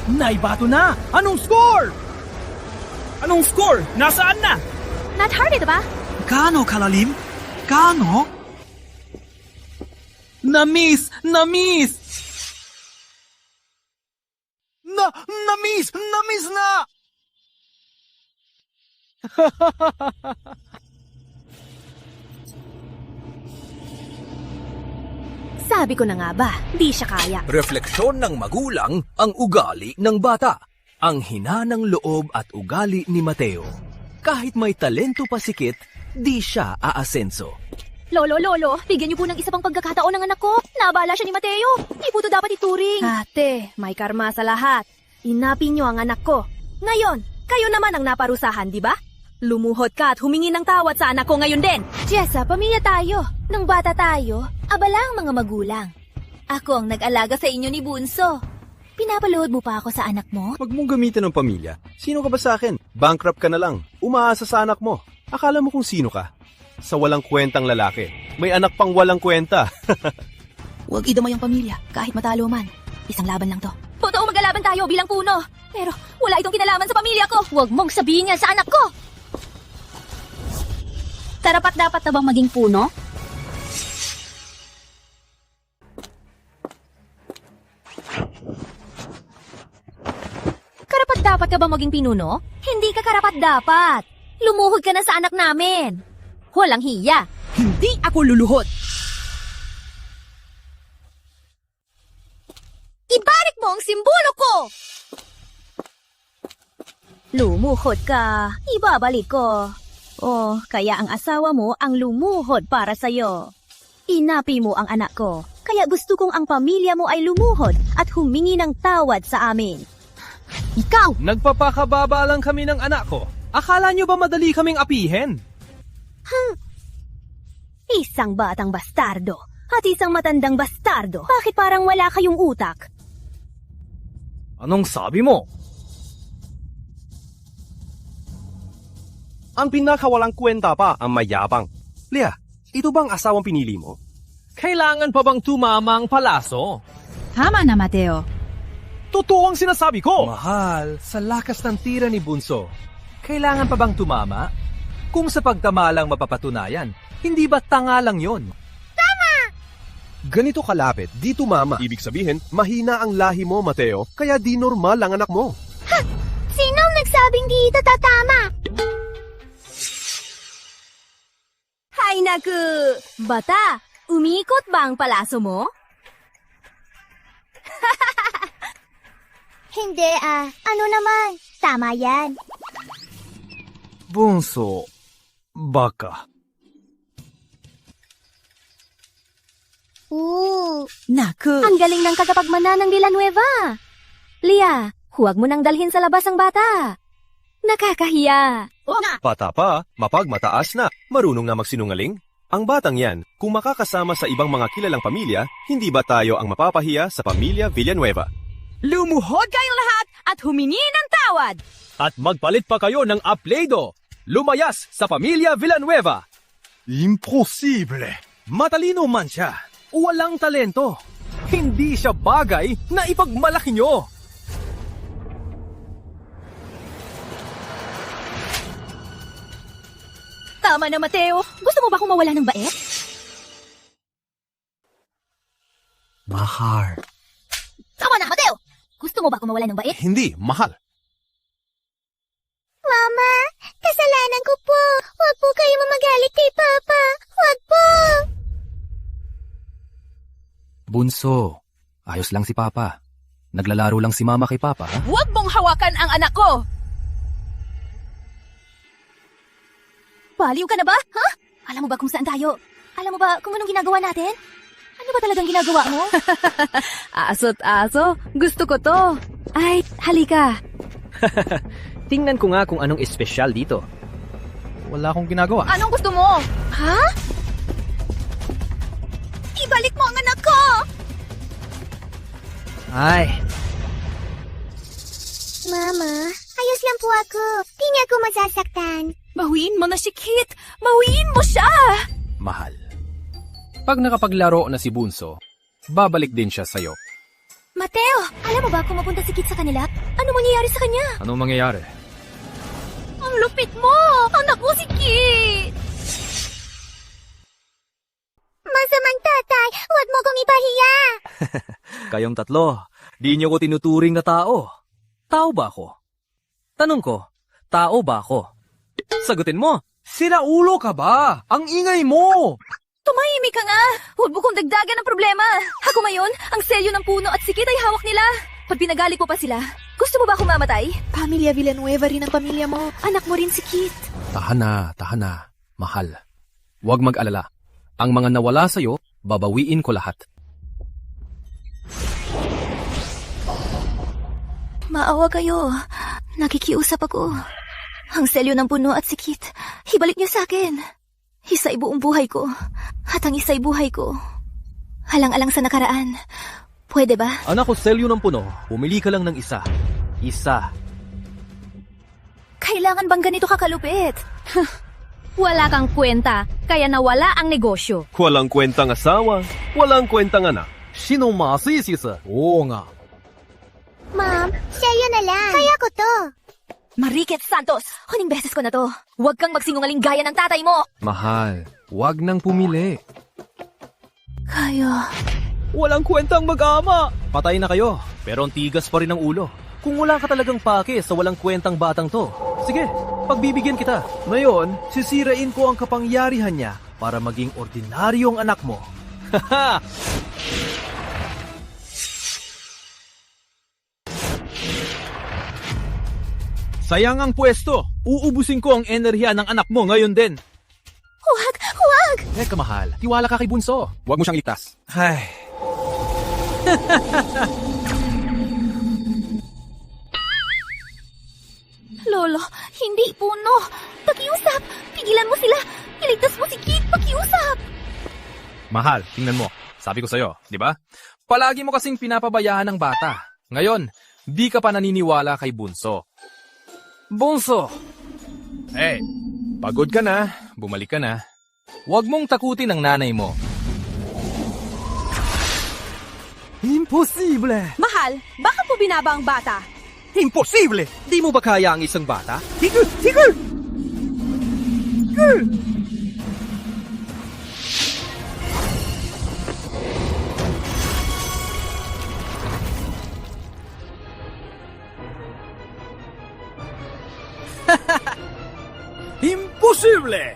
Naibato na! Anong score? Anong score? Nasaan na? Not hard ito ba? Gaano kalalim? Gaano? Na-miss! Na-miss! Na-miss! Na-miss na! Sabi ko na nga ba, di siya kaya. Refleksyon ng magulang ang ugali ng bata. Ang hina ng loob at ugali ni Mateo. Kahit may talento pa si Kit, di siya aasenso. Lolo, bigyan niyo po ng isa pang pagkakataon ng anak ko. Nabala siya ni Mateo. Di po ito dapat ituring. Ate, may karma sa lahat. Inapin niyo ang anak ko. Ngayon, kayo naman ang naparusahan, di ba? Lumuhod ka at humingi ng tawad sa anak ko ngayon din. Jessa, pamilya tayo. Nung bata tayo, abala ang mga magulang. Ako ang nag-alaga sa inyo ni Bunso. Pinapalood mo pa ako sa anak mo? Huwag mong gamitin ng pamilya. Sino ka ba sa akin? Bankrupt ka na lang. Umaasa sa anak mo. Akala mo kung sino ka? Sa walang kwentang lalaki. May anak pang walang kwenta. Huwag idamay ang pamilya, kahit matalo man. Isang laban lang to. Totoo maglalaban tayo bilang puno. Pero wala itong kinalaman sa pamilya ko. Huwag mong sabihin yan sa anak ko. Karapat-dapat na bang maging puno? Karapat-dapat ka ba maging pinuno? Hindi ka karapat-dapat. Lumuhod ka na sa anak namin. Walang hiya. Hindi ako luluhod. Ibalik mo ang simbolo ko! Lumuhod ka, ibabalik ko. Oh, kaya ang asawa mo ang lumuhod para sa'yo. Inapi mo ang anak ko, kaya gusto kong ang pamilya mo ay lumuhod at humingi ng tawad sa amin. Ikaw! Nagpapakababa lang kami ng anak ko. Akala nyo ba madali kaming apihin? Isang batang bastardo at isang matandang bastardo. Bakit parang wala kayong utak? Anong sabi mo? Ang pinakawalang kwenta pa ang mayabang. Leah, ito bang asawang pinili mo? Kailangan pa bang tumama ang palaso? Tama na, Mateo. Totoo ang sinasabi ko! Mahal, sa lakas ng tira ni Bunso, kailangan pa bang tumama? Kung sa pagtama lang mapapatunayan, hindi ba tanga lang yon? Ganito kalapit, di tumama. Ibig sabihin, mahina ang lahi mo, Mateo, kaya di normal ang anak mo. Ha! Sinong nagsabing di ito tatama? Hay naku! Bata, umiikot ba ang palaso mo? Hindi ano naman? Tama yan. Bunso, baka. Naku! Ang galing ng tagapagmana ng Villanueva. Lia, huwag mo nang dalhin sa labas ang bata. Nakakahiya. Bata pa, mapagmataas na, marunong na magsinungaling. Ang batang yan, kung makakasama sa ibang mga kilalang pamilya, hindi ba tayo ang mapapahiya sa pamilya Villanueva? Lumuhod kayong lahat at humingi ng tawad. At magpalit pa kayo ng apelyido. Lumayas sa pamilya Villanueva. Imposible! Matalino man siya, walang talento. Hindi siya bagay na ipagmalaki nyo. Tama na, Mateo. Gusto mo ba akong mawala ng bait? Mahal. Tama na, Mateo! Gusto mo ba akong mawala ng bait? Hindi, mahal. Mama, kasalanan ko po. Huwag po kayo mamagalit kay Papa. Huwag po. Bunso, ayos lang si Papa. Naglalaro lang si Mama kay Papa. Ha? Huwag mong hawakan ang anak ko! Baliw ka na ba? Ha? Alam mo ba kung saan tayo? Alam mo ba kung anong ginagawa natin? Ano ba talagang ginagawa mo? Aso't aso, gusto ko to. Ay, halika. Tingnan ko nga kung anong espesyal dito. Wala akong ginagawa. Anong gusto mo? Ha? Ibalik mo ang anak ko! Ay, Mama, ayos lang po ako. Di niya ako masasaktan. Bawiin mo na si Kit! Bawiin mo siya! Mahal. Pag nakapaglaro na si Bunso, babalik din siya sa'yo. Mateo, alam mo ba kung mapunta si Kit sa kanila? Ano mangyayari sa kanya? Anong mangyayari? Ang lupit mo! Anak mo si Kit! Masamang tatay, huwag mo kong ipahiya. Kayong tatlo, di niyo ko tinuturing na tao. Tao ba ako? Tanong ko, tao ba ako? Sagutin mo. Sinaulo ka ba? Ang ingay mo! Tumahimik ka nga! Huwag mo kong dagdagan ng problema! Ako ngayon, ang selyo ng puno at sikit ay hawak nila. Pag pinagalit mo pa sila, gusto mo ba akong mamatay? Pamilya Villanueva rin ang pamilya mo. Anak mo rin si Kit. Tahan na, mahal. Huwag mag-alala. Ang mga nawala sa'yo, babawiin ko lahat. Maawa kayo. Nakikiusap ako. Ang selyo ng puno at sikit, ibalik niyo sa akin. Isa'y buong buhay ko. At ang isa'y buhay ko. Halang-alang sa nakaraan. Pwede ba? Anak ko, selyo ng puno. Pumili ka lang ng isa. Isa. Kailangan bang ganito kakalupit? Wala kang kwenta, kaya nawala ang negosyo. Walang kwentang asawa, walang kwentang anak. Sinong masisisa? Oo nga. Ma'am, sa'yo na lang. Kaya ko to. Mariket Santos, huling beses ko na to. Huwag kang magsinungaling gaya ng tatay mo. Mahal, huwag nang pumili. Kaya... Walang kwentang mag-ama. Patay na kayo, pero ang tigas pa rin ang ulo. Kung wala ka talagang pake sa walang kwentang batang to, sige, pagbibigyan kita. Ngayon, sisirain ko ang kapangyarihan niya para maging ordinaryong anak mo. Haha! Sayang ang pwesto. Uubusin ko ang enerhiya ng anak mo ngayon din. Huwag! Huwag! Teka mahal, tiwala ka kay Bunso. Huwag mo siyang itas. Ay. Lolo, hindi puno. Pakiusap! Pigilan mo sila! Iligtas mo si Kit! Pakiusap! Mahal, tingnan mo. Sabi ko sa'yo, di ba? Palagi mo kasing pinapabayaan ng bata. Ngayon, di ka pa naniniwala kay Bunso. Bunso! Hey, Pagod ka na, bumalik ka na. Huwag mong takutin ang nanay mo. Imposible! Mahal, bakit mo binaba ang bata? Imposible! Di mo ba kaya ang isang bata? Tigil! Tigil! Tigil! Imposible!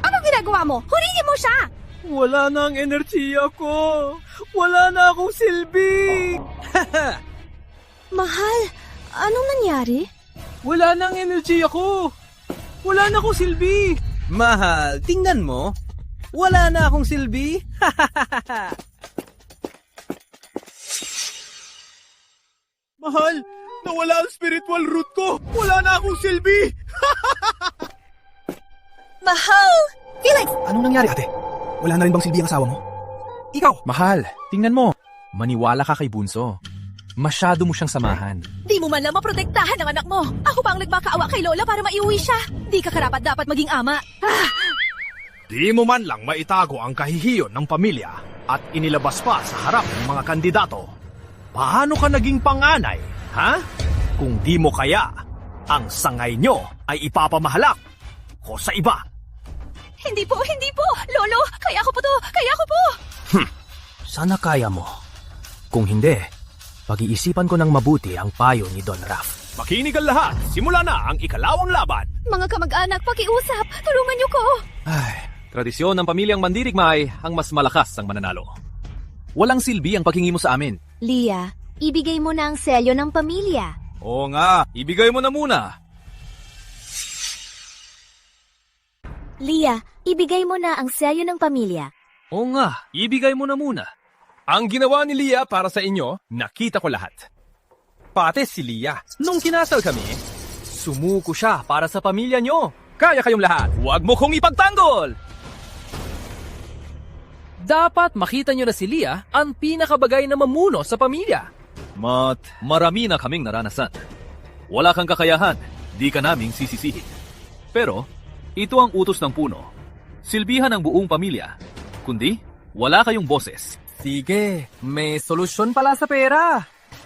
Anong ginagawa mo? Hurihin mo siya! Wala na ang enerhiya ko! Wala na akong silbi! Mahal, anong nangyari? Wala na ang enerhiya ko! Wala na akong silbi! Mahal, tingnan mo. Wala na akong silbi. Mahal, nawala ang spiritual root ko. Wala na akong silbi. Mahal! Felix! Anong nangyari, ate? Wala na rin bang silbi ang asawa mo? Ikaw! Mahal, tingnan mo. Maniwala ka kay Bunso. Masyado mo siyang samahan. Di mo man lang maprotektahan ang anak mo. Ako pa ang nagmakaawa kay Lola para maiuwi siya. Di ka karapat dapat maging ama. Di mo man lang maitago ang kahihiyon ng pamilya at inilabas pa sa harap ng mga kandidato. Paano ka naging panganay, ha? Kung di mo kaya, ang sangay nyo ay ipapamahalak ko sa iba. Hindi po, hindi po. Lolo, kaya ko po to. Kaya ko po. Sana kaya mo. Kung hindi, pag-iisipan ko ng mabuti ang payo ni Don Raf. Makinig ang lahat. Simula na ang ikalawang laban. Mga kamag-anak, pakiusap. Tulungan niyo ko. Tradisyon ng pamilyang mandirigmay ang mas malakas ang mananalo. Walang silbi ang paghingi mo sa amin. Lia, ibigay mo na ang selyo ng pamilya. Oo nga, ibigay mo na muna. Lia, ibigay mo na ang selyo ng pamilya. Oo nga, ibigay mo na muna. Ang ginawa ni Lia para sa inyo, nakita ko lahat. Pati si Lia, nung kinasal kami, sumuko siya para sa pamilya nyo. Kaya kayong lahat, huwag mo kong ipagtanggol! Dapat makita nyo na si Lia ang pinakabagay na mamuno sa pamilya. Marami na kaming naranasan. Wala kang kakayahan, di ka naming sisisihin. Pero, ito ang utos ng puno. Silbihan ang buong pamilya. Kundi, wala kayong boses. Sige, may solusyon pala sa pera.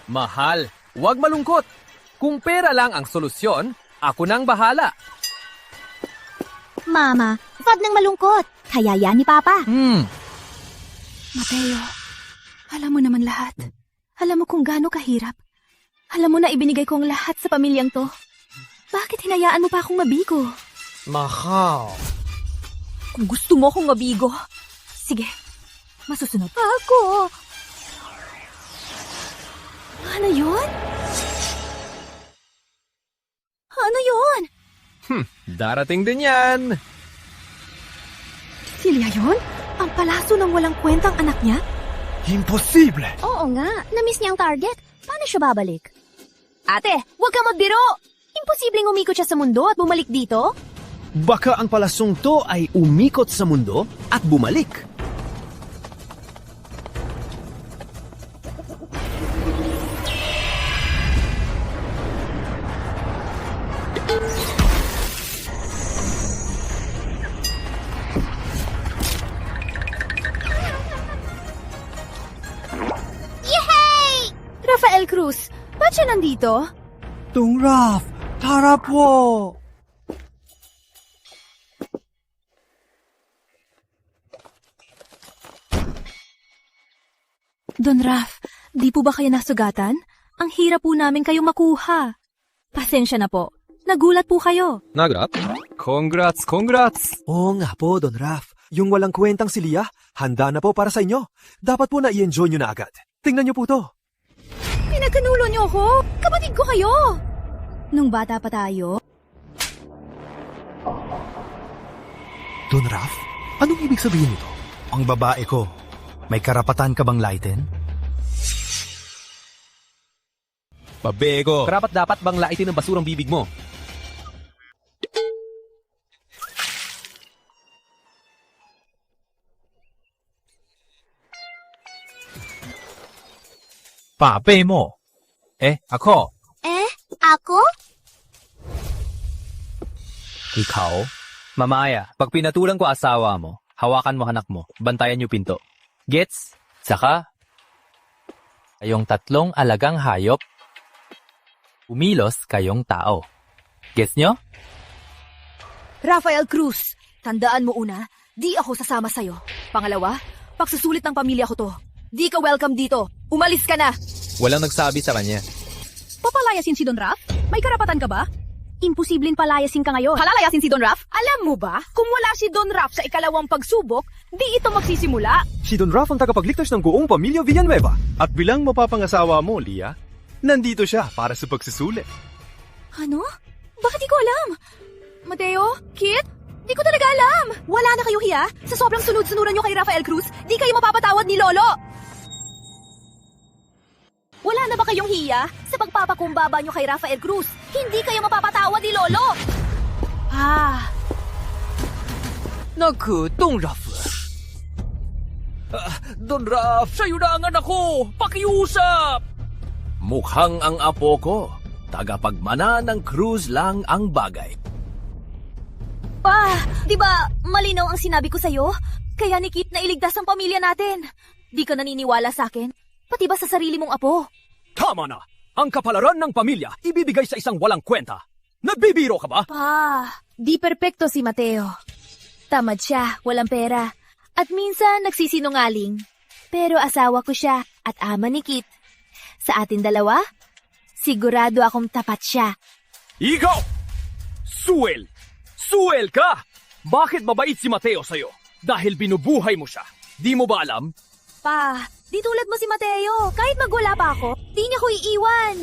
Mahal, huwag malungkot. Kung pera lang ang solusyon, ako nang bahala. Mama, wag nang malungkot. Kaya yan ni Papa. Mateo, alam mo naman lahat. Alam mo kung gaano kahirap. Alam mo na ibinigay ko ang lahat sa pamilyang to. Bakit hinayaan mo pa akong mabigo? Mahal. Kung gusto mo akong mabigo, sige, masusunod. Ako! Ano yun? Ano yun? Darating din yan. Si Lia yun? Ang palaso ng walang kwentang anak niya? Imposible! Oo nga, na-miss niya ang target. Paano siya babalik? Ate, huwag ka magbiro! Imposibleng umikot siya sa mundo at bumalik dito? Baka ang palasong to ay umikot sa mundo at bumalik. Rafael Cruz, ba't siya nandito? Don Raf, tara po! Don Raf, di po ba kayo nasugatan? Ang hirap po namin kayo makuha. Pasensya na po. Nagulat po kayo. Nagrap? Congrats! Oo nga po, Don Raf. Yung walang kwentang si Lia, handa na po para sa inyo. Dapat po na i-enjoy nyo na agad. Tingnan nyo po to. Pinagkanulo niyo ako. Kapatid ko kayo. Nung bata pa tayo. Don Raf, anong ibig sabihin nito? Ang babae ko, may karapatan ka bang laitin? Pabego! Karapat dapat bang laitin ang basurang bibig mo? Pape mo. Ako. Ako? Ikaw? Mamaya, pag pinatulang ko asawa mo, hawakan mo anak mo, bantayan niyo pinto. Gets? Saka, kayong tatlong alagang hayop, umilos kayong tao. Gets nyo? Rafael Cruz, tandaan mo una, di ako sasama sa'yo. Pangalawa, pagsusulit ng pamilya ko to. Di ka welcome dito. Umalis ka na. Walang nagsabi sa kanya. Papalayasin si Don Raf? May karapatan ka ba? Imposibleng palayasin ka ngayon. Halalayasin si Don Raf? Alam mo ba, kung wala si Don Raf sa ikalawang pagsubok, di ito magsisimula. Si Don Raf ang tagapagligtas ng buong pamilya Villanueva. At bilang mapapangasawa mo, Lia, nandito siya para sa pagsusulit. Ano? Bakit di ko alam? Mateo? Kit? Di ko talaga alam. Wala na kayo hiya? Sa sobrang sunod-sunuran nyo kay Rafael Cruz, di kayo mapapatawad ni Lolo. Wala na ba kayong hiya sa pagpapakumbaba nyo kay Rafael Cruz? Hindi kayo mapapatawad ni Lolo. Naku, Don Raf. Don Raf, sa'yo na ang anak ko. Pakiusap. Mukhang ang apo ko. Tagapagmana ng Cruz lang ang bagay. Pa, di ba malinaw ang sinabi ko sa'yo? Kaya ni Kit na iligtas ang pamilya natin. Di ka naniniwala sa akin? Pati ba sa sarili mong apo? Tama na! Ang kapalaran ng pamilya ibibigay sa isang walang kwenta. Nagbibiro ka ba? Pa, di perpekto si Mateo. Tamad siya, walang pera. At minsan nagsisinungaling. Pero asawa ko siya at ama ni Kit. Sa atin dalawa, sigurado akong tapat siya. Ikaw! Suel! Suel ka! Bakit mabait si Mateo sa'yo? Dahil binubuhay mo siya. Di mo ba alam? Pa, di tulad mo si Mateo. Kahit magwala pa ako, di niya ko iiwan.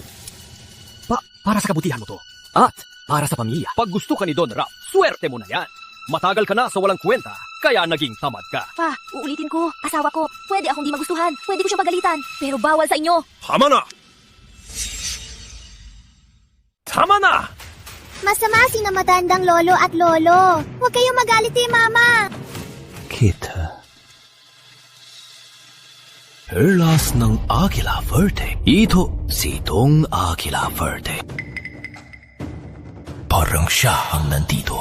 Para sa kabutihan mo to. At para sa pamilya. Pag gusto ka ni Don Raf, swerte mo na yan. Matagal ka na sa walang kwenta, kaya naging tamad ka. Pa, uulitin ko, asawa ko, pwede akong di magustuhan, pwede ko siyang pagalitan, pero bawal sa inyo. Tama na! Tama na! Masama si na matandang lolo at lolo. Huwag kayong magalit kay mama. Kita. Perlas ng Aquila Verde. Ito si Dong Aquila Verde. Parang siya ang nandito.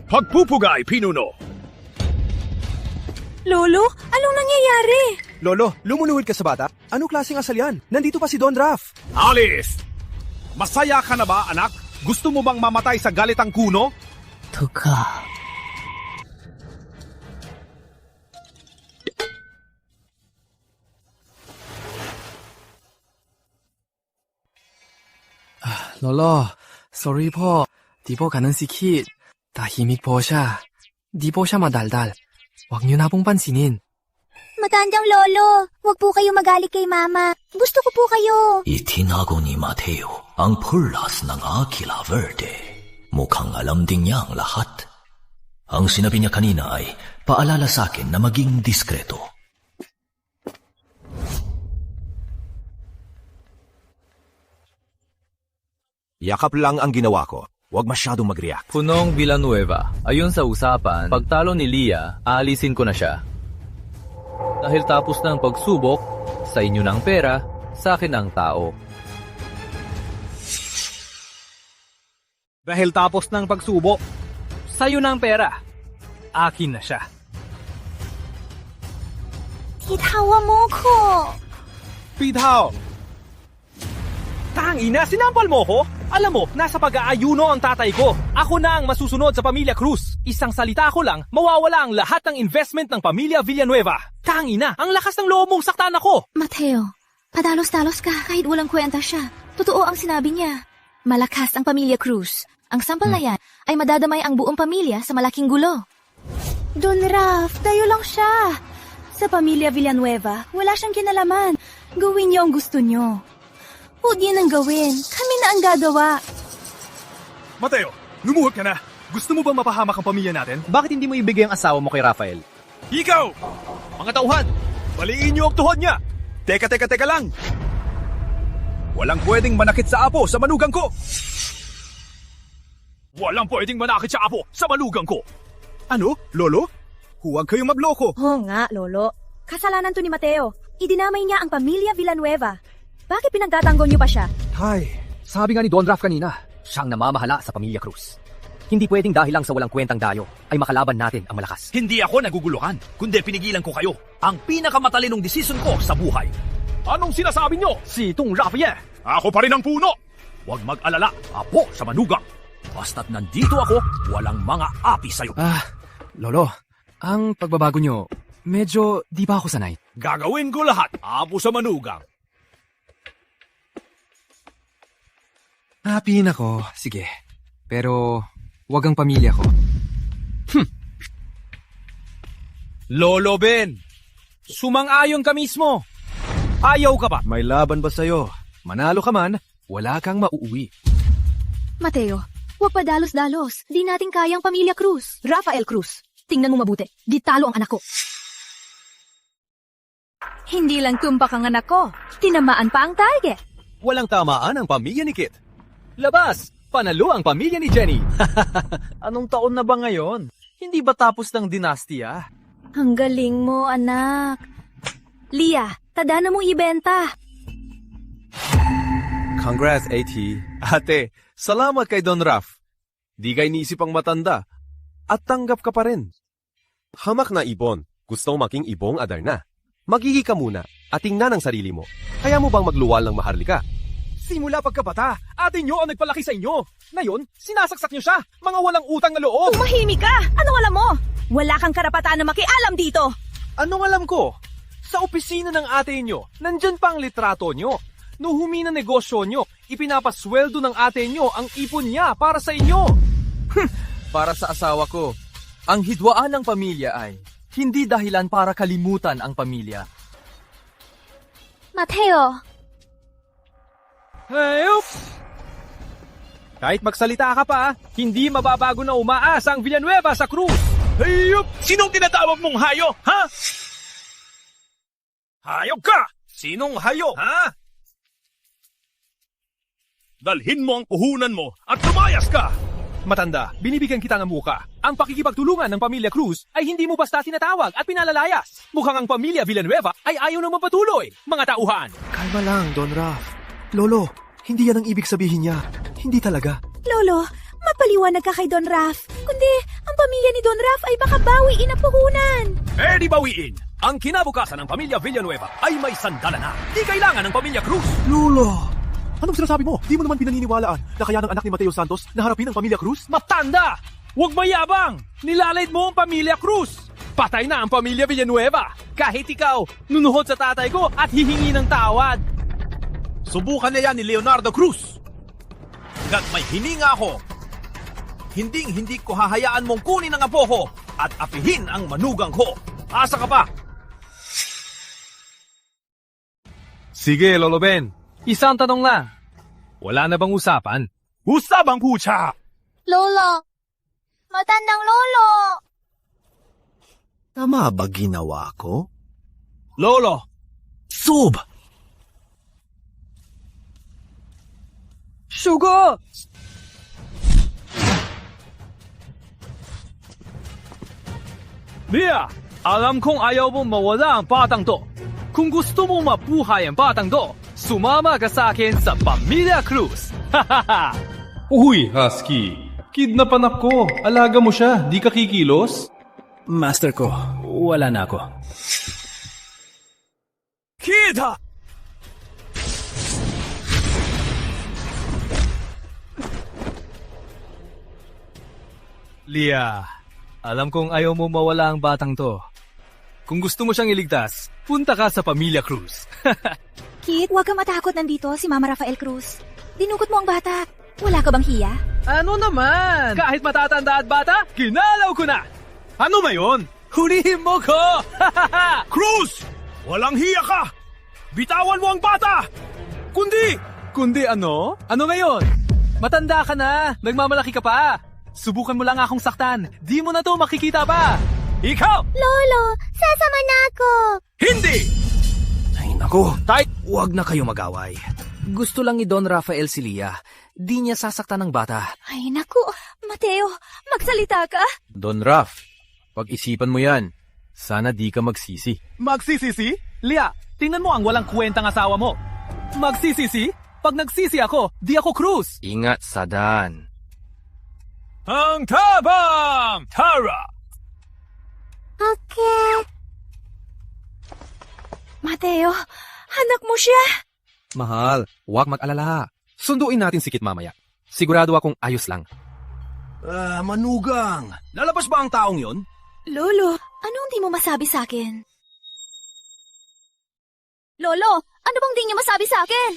Pagpupugay, Pinuno! Lolo, anong nangyayari? Lolo, lumuluhod ka sa bata? Anong klaseng asal yan? Nandito pa si Don Raf. Alice! Masaya ka na ba, anak? Gusto mo bang mamatay sa galitang kuno? Tuka. Lolo, sorry po. Di po ganun si Kit. Tahimik po siya. Di po siya madaldal. Huwag niyo na pong pansinin. Matandang lolo, huwag po kayo magalit kay mama. Gusto ko po kayo. Itinago ni Mateo ang perlas ng Aquila Verde. Mukhang alam din niya ang lahat. Ang sinabi niya kanina ay paalala sa akin na maging diskreto. Yakap lang ang ginawa ko. Huwag masyadong mag-react. Punong Villanueva, ayon sa usapan, pagtalo ni Lia, aalisin ko na siya. Dahil tapos na ang pagsubok, sa inyo ng pera, sa akin ang tao. Dahil tapos ng pagsubok, sa'yo ng pera, akin na siya. Kitawa mo ko. Pidhaw! Tangina, sinampal mo ko? Alam mo, nasa pag-aayuno ang tatay ko. Ako na ang masusunod sa pamilya Cruz. Isang salita ko lang, mawawala ang lahat ng investment ng pamilya Villanueva. Tangina, ang lakas ng loob mong saktan ako. Mateo, padalos-dalos ka kahit walang kwenta siya. Totoo ang sinabi niya. Malakas ang pamilya Cruz. Ang sampal na yan ay madadamay ang buong pamilya sa malaking gulo. Don Raf, tayo lang siya. Sa pamilya Villanueva, wala siyang kinalaman. Gawin niyo ang gusto niyo. Huwag niyo nang gawin. Kami na ang gagawa. Mateo, lumuhod ka na. Gusto mo bang mapahamak ang pamilya natin? Bakit hindi mo ibigay ang asawa mo kay Rafael? Ikaw! Mga tauhan, baliin niyo ang tuhod niya. Teka lang. Walang pwedeng manakit sa apo sa manugang ko. Walang pwedeng manakit sa apo sa manugang ko. Ano? Lolo? Huwag kayong mabloko. Oo nga, Lolo. Kasalanan to ni Mateo. Idinamay niya ang pamilya Villanueva. Bakit pinagtatanggol niyo pa siya? Hay, sabi nga ni Don Raf kanina, siyang namamahala sa pamilya Cruz. Hindi pwedeng dahil lang sa walang kwentang dayo ay makalaban natin ang malakas. Hindi ako naguguluhan, kundi pinigilan ko kayo. Ang pinakamatalinong desisyon ko sa buhay. Anong sinasabi niyo? Si Tung Rafael. Ako pa rin ang puno. Huwag mag-alala, apo sa manugang. Basta't nandito ako, walang mga api sa'yo. Lolo, ang pagbabago nyo, medyo di ba ako sanay? Gagawin ko lahat, apo sa manugang. Happyin ako, sige. Pero, wag ang pamilya ko. Lolo Ben, sumang-ayon ka mismo. Ayaw ka ba? May laban ba sa'yo? Manalo ka man, wala kang mauuwi. Mateo, huwag pa dalos-dalos. Di natin kayang pamilya Cruz. Rafael Cruz, tingnan mo mabuti. Di talo ang anak ko. Hindi lang tumpak ang anak ko. Tinamaan pa ang target. Walang tamaan ang pamilya ni Kit. Labas! Panalo ang pamilya ni Jenny. Anong taon na ba ngayon? Hindi ba tapos ng dinastya? Ang galing mo, anak. Lia, tada na mong ibenta. Congrats, AT. Ate, salamat kay Don Raf. Di ka iniisip ang matanda. At tanggap ka pa rin. Hamak na ibon. Gustong making ibong Adarna. Magigi ka muna at tingnan ang sarili mo. Kaya mo bang magluwal ng maharlika? Simula pagkabata, ate nyo ang nagpalaki sa inyo. Ngayon, sinasaksak nyo siya. Mga walang utang na loob. Tumahimik ka! Anong alam mo? Wala kang karapatan na makialam dito. Anong alam ko? Sa opisina ng ate nyo, nandyan pa ang litrato nyo. Nung humina negosyo nyo, ipinapasweldo ng ate nyo ang ipon niya para sa inyo. Para sa asawa ko, ang hidwaan ng pamilya ay hindi dahilan para kalimutan ang pamilya. Mateo! Hayop! Kahit magsalita ka pa, hindi mababago na umaasa ang Villanueva sa Cruz. Hayop! Sinong tinatawag mong hayop, ha? Hayop ka! Sinong hayop, ha? Dalhin mo ang puhunan mo at lumayas ka! Matanda, binibigyan kita ng muka. Ang pakikipagtulungan ng pamilya Cruz ay hindi mo basta tinatawag at pinalalayas. Mukhang ang pamilya Villanueva ay ayaw nang mapatuloy. Mga tauhan! Kalma lang, Don Raf. Lolo, hindi yan ang ibig sabihin niya. Hindi talaga. Lolo, mapaliwanag ka kay Don Raf. Kundi, ang pamilya ni Don Raf ay baka bawiin ang puhunan. Di bawiin! Ang kinabukasan ng pamilya Villanueva ay may sandalan na. Di kailangan ng pamilya Cruz. Lolo! Anong sinasabi mo? Di mo naman pinaniniwalaan na kaya ng anak ni Mateo Santos na harapin ang pamilya Cruz? Matanda! Huwag mayabang! Nilalait mo ang pamilya Cruz! Patay na ang pamilya Villanueva! Kahit ikaw, nunuhod sa tatay ko at hihingi ng tawad! Subukan na yan ni Leonardo Cruz. Hanggat may hininga ako, hindi ko hahayaan mong kunin ang apo ko at apihin ang manugang ko. Asa ka pa? Sige, Lolo Ben. Isang tanong lang. Wala na bang usapan? Usapang pucha! Lolo! Matandang lolo! Tama ba ginawa ko? Lolo! Sub! Sugo! Mia, alam kong ayaw mong mawala ang batang to. Kung gusto mong mabuhay ang batang to, sumama ka sa akin sa Pamilya Cruz. Uy, Husky. Kidnapan ako. Alaga mo siya. Di ka kikilos? Master ko, wala na ako. Kita! Lia, alam kong ayaw mo mawala ang batang to. Kung gusto mo siyang iligtas, punta ka sa Pamilya Cruz. Kit, huwag kang matakot, nandito si Mama Rafael Cruz. Dinugot mo ang bata. Wala ka bang hiya? Ano naman? Kahit matatanda at bata, kinalaw ko na! Ano ba yun? Hulihin mo ko! Cruz! Walang hiya ka! Bitawan mo ang bata! Kundi ano? Ano ngayon? Matanda ka na! Nagmamalaki ka pa! Subukan mo lang akong saktan. Di mo na to makikita pa! Ikaw! Lolo, sasama na ako! Hindi! Ay naku, huwag na kayo mag-away. Gusto lang ni Don Rafael si Lia. Di niya sasaktan ng bata. Ay naku, Mateo, magsalita ka. Don Raf, pag-isipan mo yan. Sana di ka magsisi. Magsisisi? Lia, Tingnan mo ang walang kwentang asawa mo. Magsisisi? Pag nagsisi ako, di ako Cruz. Ingat sa daan. Ang tabang! Tara! Okay. Mateo, anak mo siya. Mahal, huwag mag-alala. Sunduin natin si Kit mamaya. Sigurado akong ayos lang. Manugang! Lalabas ba ang taong yon? Lolo, anong di mo masabi sa akin? Lolo, ano bang di niya masabi sa akin?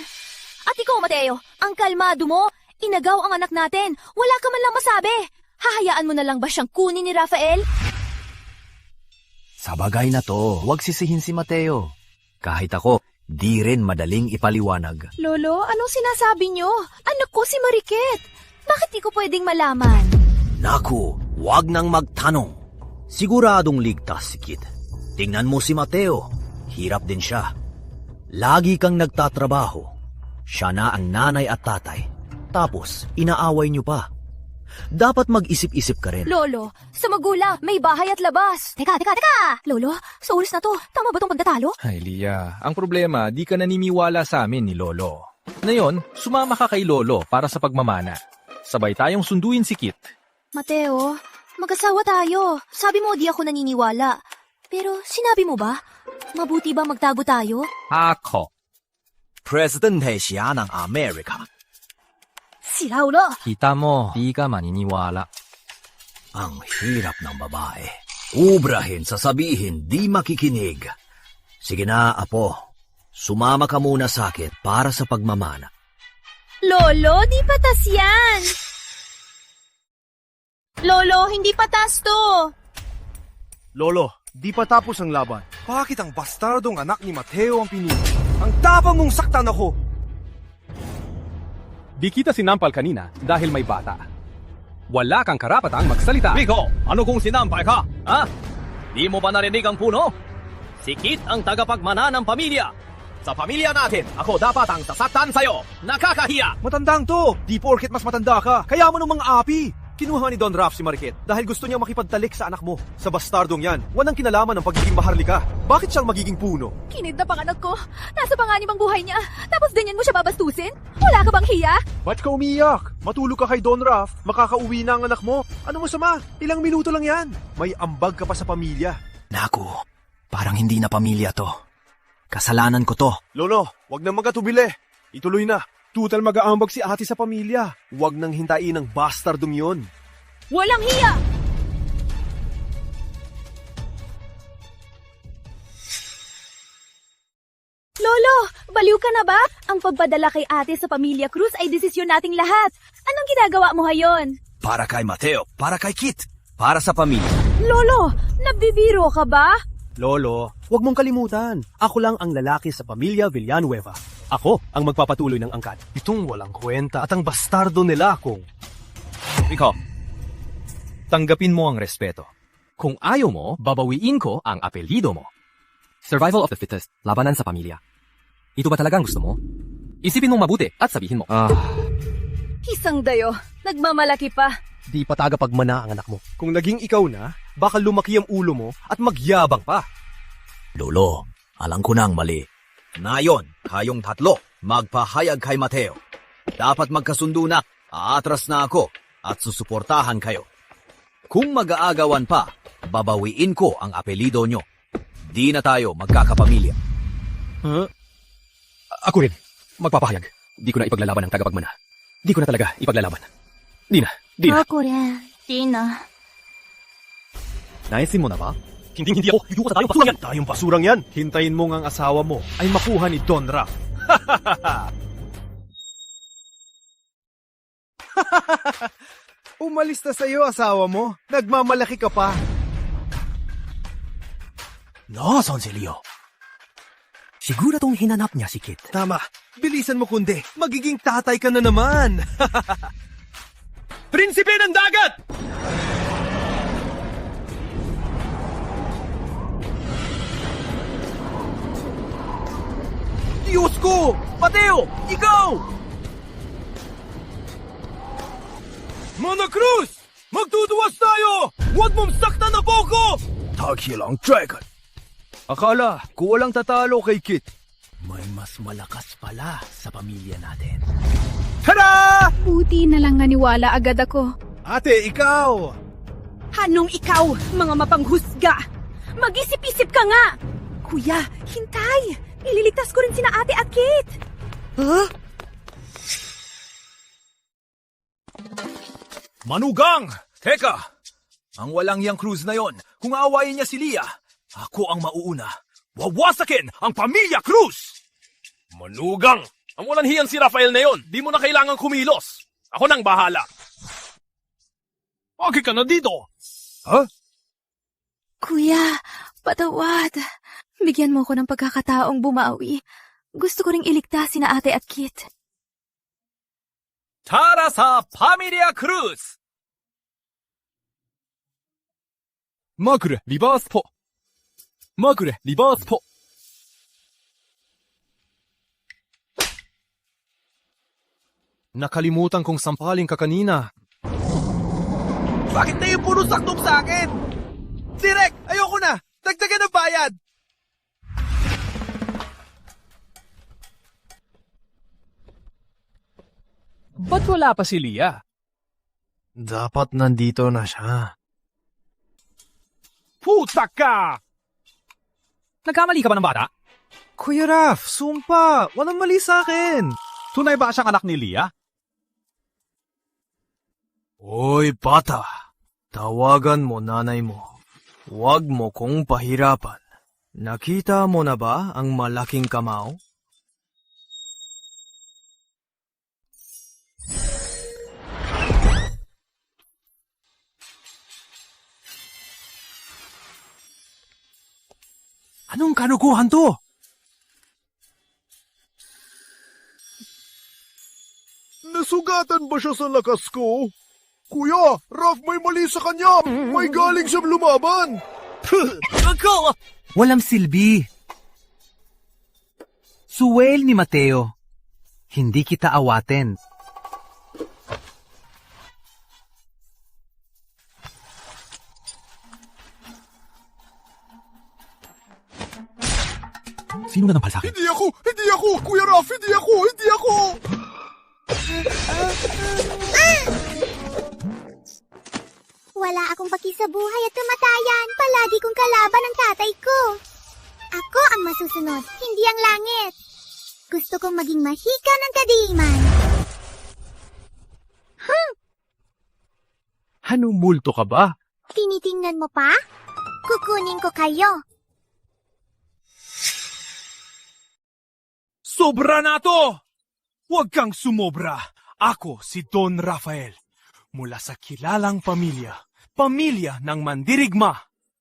At ikaw, Mateo, ang kalmado mo. Inagaw ang anak natin. Wala ka man lang masabi. Hahayaan mo na lang ba siyang kunin ni Rafael? Sa bagay na to, huwag sisihin si Mateo. Kahit ako, di rin madaling ipaliwanag. Lolo, anong sinasabi niyo? Anak ko si Mariket. Bakit di ko pwedeng malaman? Naku, huwag nang magtanong. Siguradong ligtas si Kit. Tingnan mo si Mateo. Hirap din siya. Lagi kang nagtatrabaho. Siya na ang nanay at tatay. Tapos, inaaway niyo pa. Dapat mag-isip-isip ka rin. Lolo, sa magulang, may bahay at labas. Teka! Lolo, sa oras na to, tama ba tong pagkatalo? Ay, Lia, ang problema, di ka naniniwala sa amin ni Lolo. Ngayon, sumama ka kay Lolo para sa pagmamana. Sabay tayong sunduin si Kit. Mateo, mag-asawa tayo. Sabi mo di ako naniniwala. Pero sinabi mo ba? Mabuti ba magtago tayo? Ako. Presidente siya ng Amerika. Si Raulo! Kita mo, di ka maniniwala. Ang hirap ng babae. Ubrahin, sasabihin, di makikinig. Sige na, apo. Sumama ka muna sa akin para sa pagmamana. Lolo, di patas yan. Lolo, hindi patas to. Lolo, di pa tapos ang laban. Bakit ang bastardong anak ni Mateo ang pinili? Ang tapang mong saktan ako! Di kita sinampal kanina dahil may bata. Wala kang karapatang magsalita. Miko, ano kung sinampal ka? Ha? Di mo ba narinig ang puno? Si Kit ang tagapagmana ng pamilya. Sa pamilya natin, ako dapat ang sasaktan sa'yo. Nakakahiya! Matandang to! Di porket mas matanda ka. Kaya mo ng mga api! Kinuha ni Don Raf si Mariket dahil gusto niyang makipagtalik sa anak mo. Sa bastardong yan, walang kinalaman ng pagiging maharlika. Bakit siyang magiging puno? Kinidnap ang anak ko. Nasa panganib ang buhay niya. Tapos ganyan mo siya babastusin? Wala ka bang hiya? Ba't ka umiyak? Matulog ka kay Don Raf, makakauwi na ang anak mo. Ano masama? Ilang minuto lang yan. May ambag ka pa sa pamilya. Naku, parang hindi na pamilya to. Kasalanan ko to. Lolo, wag nang magatubili. Ituloy na. Tutal mag-aambag si ate sa pamilya. Huwag nang hintayin ang bastardong yon. Walang hiya! Lolo, baliw ka na ba? Ang pagpadala kay ate sa pamilya Cruz ay desisyon nating lahat. Anong ginagawa mo ngayon? Para kay Mateo, para kay Kit, para sa pamilya. Lolo, nabibiro ka ba? Lolo, huwag mong kalimutan. Ako lang ang lalaki sa pamilya Villanueva. Ako ang magpapatuloy ng angkan. Itong walang kwenta at ang bastardo nila kung... Ikaw, tanggapin mo ang respeto. Kung ayaw mo, babawiin ko ang apelyido mo. Survival of the fittest, labanan sa pamilya. Ito ba talagang gusto mo? Isipin mong mabuti at sabihin mo. Isang dayo, nagmamalaki pa. Di pa tagapagmana ang anak mo. Kung naging ikaw na, baka lumaki ang ulo mo at magyabang pa. Lolo, alam ko na ang mali. Ngayon, kayong tatlo, magpahayag kay Mateo. Dapat magkasundo na, aatras na ako at susuportahan kayo. Kung mag-aagawan pa, babawiin ko ang apelido nyo. Di na tayo magkakapamilya. Huh? Ako rin, magpapahayag. Di ko na ipaglalaban ang tagapagmana. Di ko na talaga ipaglalaban. Di na. Ako rin, di na. Naisin mo na ba? Hindi ako. Iduka tayong basurang yan. Tayong basurang yan. Hintayin mo ang asawa mo ay makuha ni Don Raf. Umalis na sa'yo asawa mo. Nagmamalaki ka pa. Nasaan si Leo? Siguradong hinanap niya si Kit. Tama. Bilisan mo kundi. Magiging tatay ka na naman. Prinsipe ng dagat! Diyos ko! Mateo! Ikaw! Mana Cruz! Magtutuwas tayo! Huwag mong saktan na Boko! Takilang Dragon! Akala ko walang tatalo kay Kit. May mas malakas pala sa pamilya natin. Tada! Buti na lang naniwala agad ako. Ate, ikaw! Anong ikaw, mga mapanghusga? Mag-isip-isip ka nga! Kuya, hintay! Ililigtas ko rin sina ate at Kit! Huh? Manugang! Teka! Ang walang yang cruise na yon, kung aawayin niya si Leah, ako ang mauuna. Wawasakin ang pamilya Cruz! Manugang! Ang walang hiyan si Rafael na yon. Di mo na kailangang kumilos. Ako nang bahala. Pagi ka na dito. Huh? Kuya, patawad. Bigyan mo ko ng pagkakataong bumawi. Gusto ko ring iligtas sina ate at Kit. Tara sa Pamilya Cruz! Magre, reverse po. Magre, reverse po. Nakalimutan kong sampalin ka kanina. Bakit na yung puro saktok sa akin? Direk, ayoko na! Dagdagan ng bayad! Ba't wala pa si Leah? Dapat nandito na siya. Putak ka! Nagkamali ka ba ng bata? Kuya Raf, sumpa! Walang mali sa akin! Tunay ba siyang anak ni Leah? Hoy, bata! Tawagan mo nanay mo. Huwag mo kong pahirapan. Nakita mo na ba ang malaking kamao? Anong kanukuhan to? Nasugatan ba siya sa lakas ko? Kuya, Raf, may mali sa kanya! May galing siyang lumaban! Ako! Walang silbi. Suwel ni Mateo. Hindi kita awaten. Sino na nampal sa akin? Hindi ako! Hindi ako! Kuya Raf, hindi ako! Hindi ako! Wala akong paki sa buhay at kamatayan. Palagi kong kalaban ang tatay ko. Ako ang masusunod, hindi ang langit. Gusto kong maging mahika ng kadiliman. Anong multo ka ba? Tinitingnan mo pa? Kukunin ko kayo. Sobra na to! Huwag kang sumobra. Ako si Don Rafael. Mula sa kilalang pamilya. Pamilya ng mandirigma.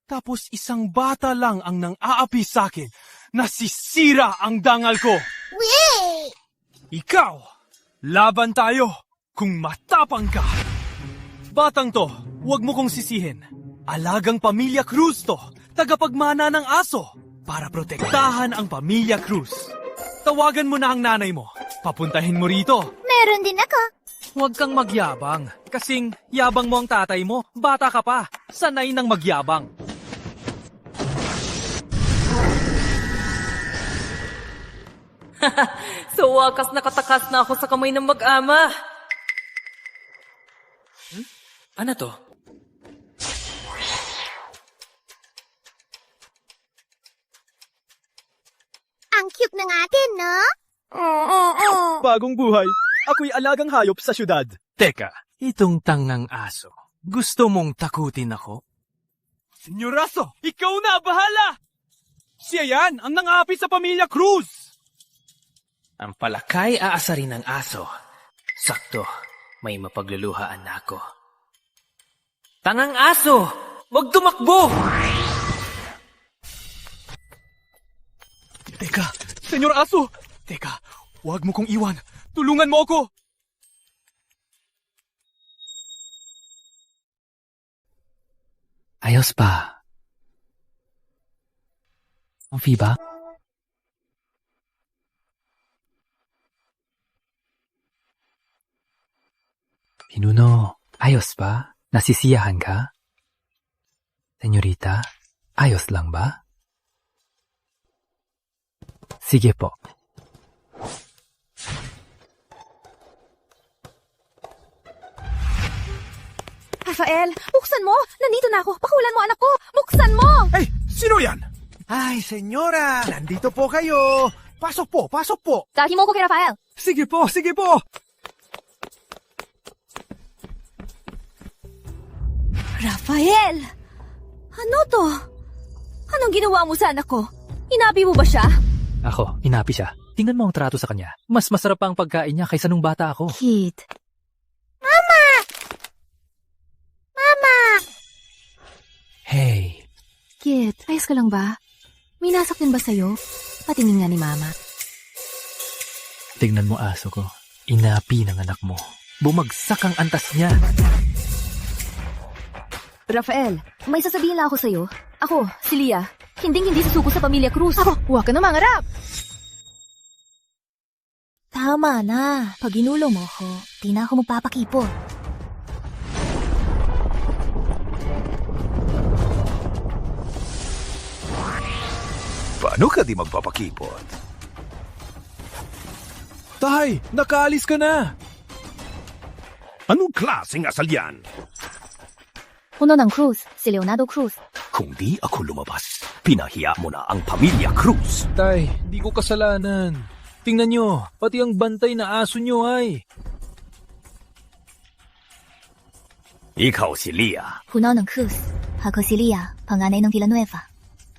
Tapos isang bata lang ang nang-aapi sa'kin. Nasisira ang dangal ko. Wait! Ikaw, laban tayo kung matapang ka. Batang to, huwag mo kong sisihin. Alagang pamilya Cruz to. Tagapagmana ng aso. Para protektahan ang pamilya Cruz. Tawagan mo na ang nanay mo. Papuntahin mo rito. Meron din ako. Huwag kang magyabang. Kasing yabang mo ang tatay mo. Bata ka pa. Sanay ng magyabang. Sa wakas nakatakas na ako sa kamay ng mag-ama. Ano to? Ang cute ng atin, no? Bagong buhay. Ako'y alagang hayop sa syudad. Teka, itong tangang aso. Gusto mong takutin ako? Senyoraso, ikaw na, bahala! Siya yan, ang nang-api sa pamilya Cruz! Ang palakay aasarin ng aso. Sakto, may mapagluluhaan na ako. Tangang aso! Huwag tumakbo! Teka, Senyor Aso! Teka, huwag mo kong iwan. Tulungan mo ako! Ayos pa. Okay ba? Pinuno, ayos ba? Nasisiyahan ka? Senyorita, ayos lang ba? Sige po. Rafael, buksan mo! Nandito na ako! Pakulan mo anak ko! Buksan mo! Hey, sino yan? Ay, senyora, nandito po kayo. Pasok po, pasok po. Dalhin mo ko kay Rafael. Sige po, sige po. Rafael! Ano to? Anong ginawa mo sa anak ko? Inabi mo ba siya? Ako, inapi siya. Tingnan mo ang trato sa kanya. Mas masarap pa ang pagkain niya kaysa nung bata ako. Kit, Hey, Kit, ayos ka lang ba? May nasaktan ba sa'yo? Patingin nga ni Mama. tingnan mo aso ko. Inapi ng anak mo. Bumagsak ang antas niya. Rafael, may sasabihin lang ako sa'yo. Ako, si Leah. Hindi susuko sa Pamilya Cruz. Ako, huwag ka na mangarap! Tama na. Pag inulo mo ko, di na ako magpapakipot. Paano ka di magpapakipot? Tay, nakaalis ka na. Anong klaseng asal yan? Puno ng Cruz, si Leonardo Cruz. Kung di ako lumabas, pinahiya mo na ang Pamilya Cruz. Tay, di ko kasalanan. Tingnan nyo, pati ang bantay na aso nyo ay. Ikaw si Leah. Puno ng Cruz. Ako si Leah, panganay ng Villanueva.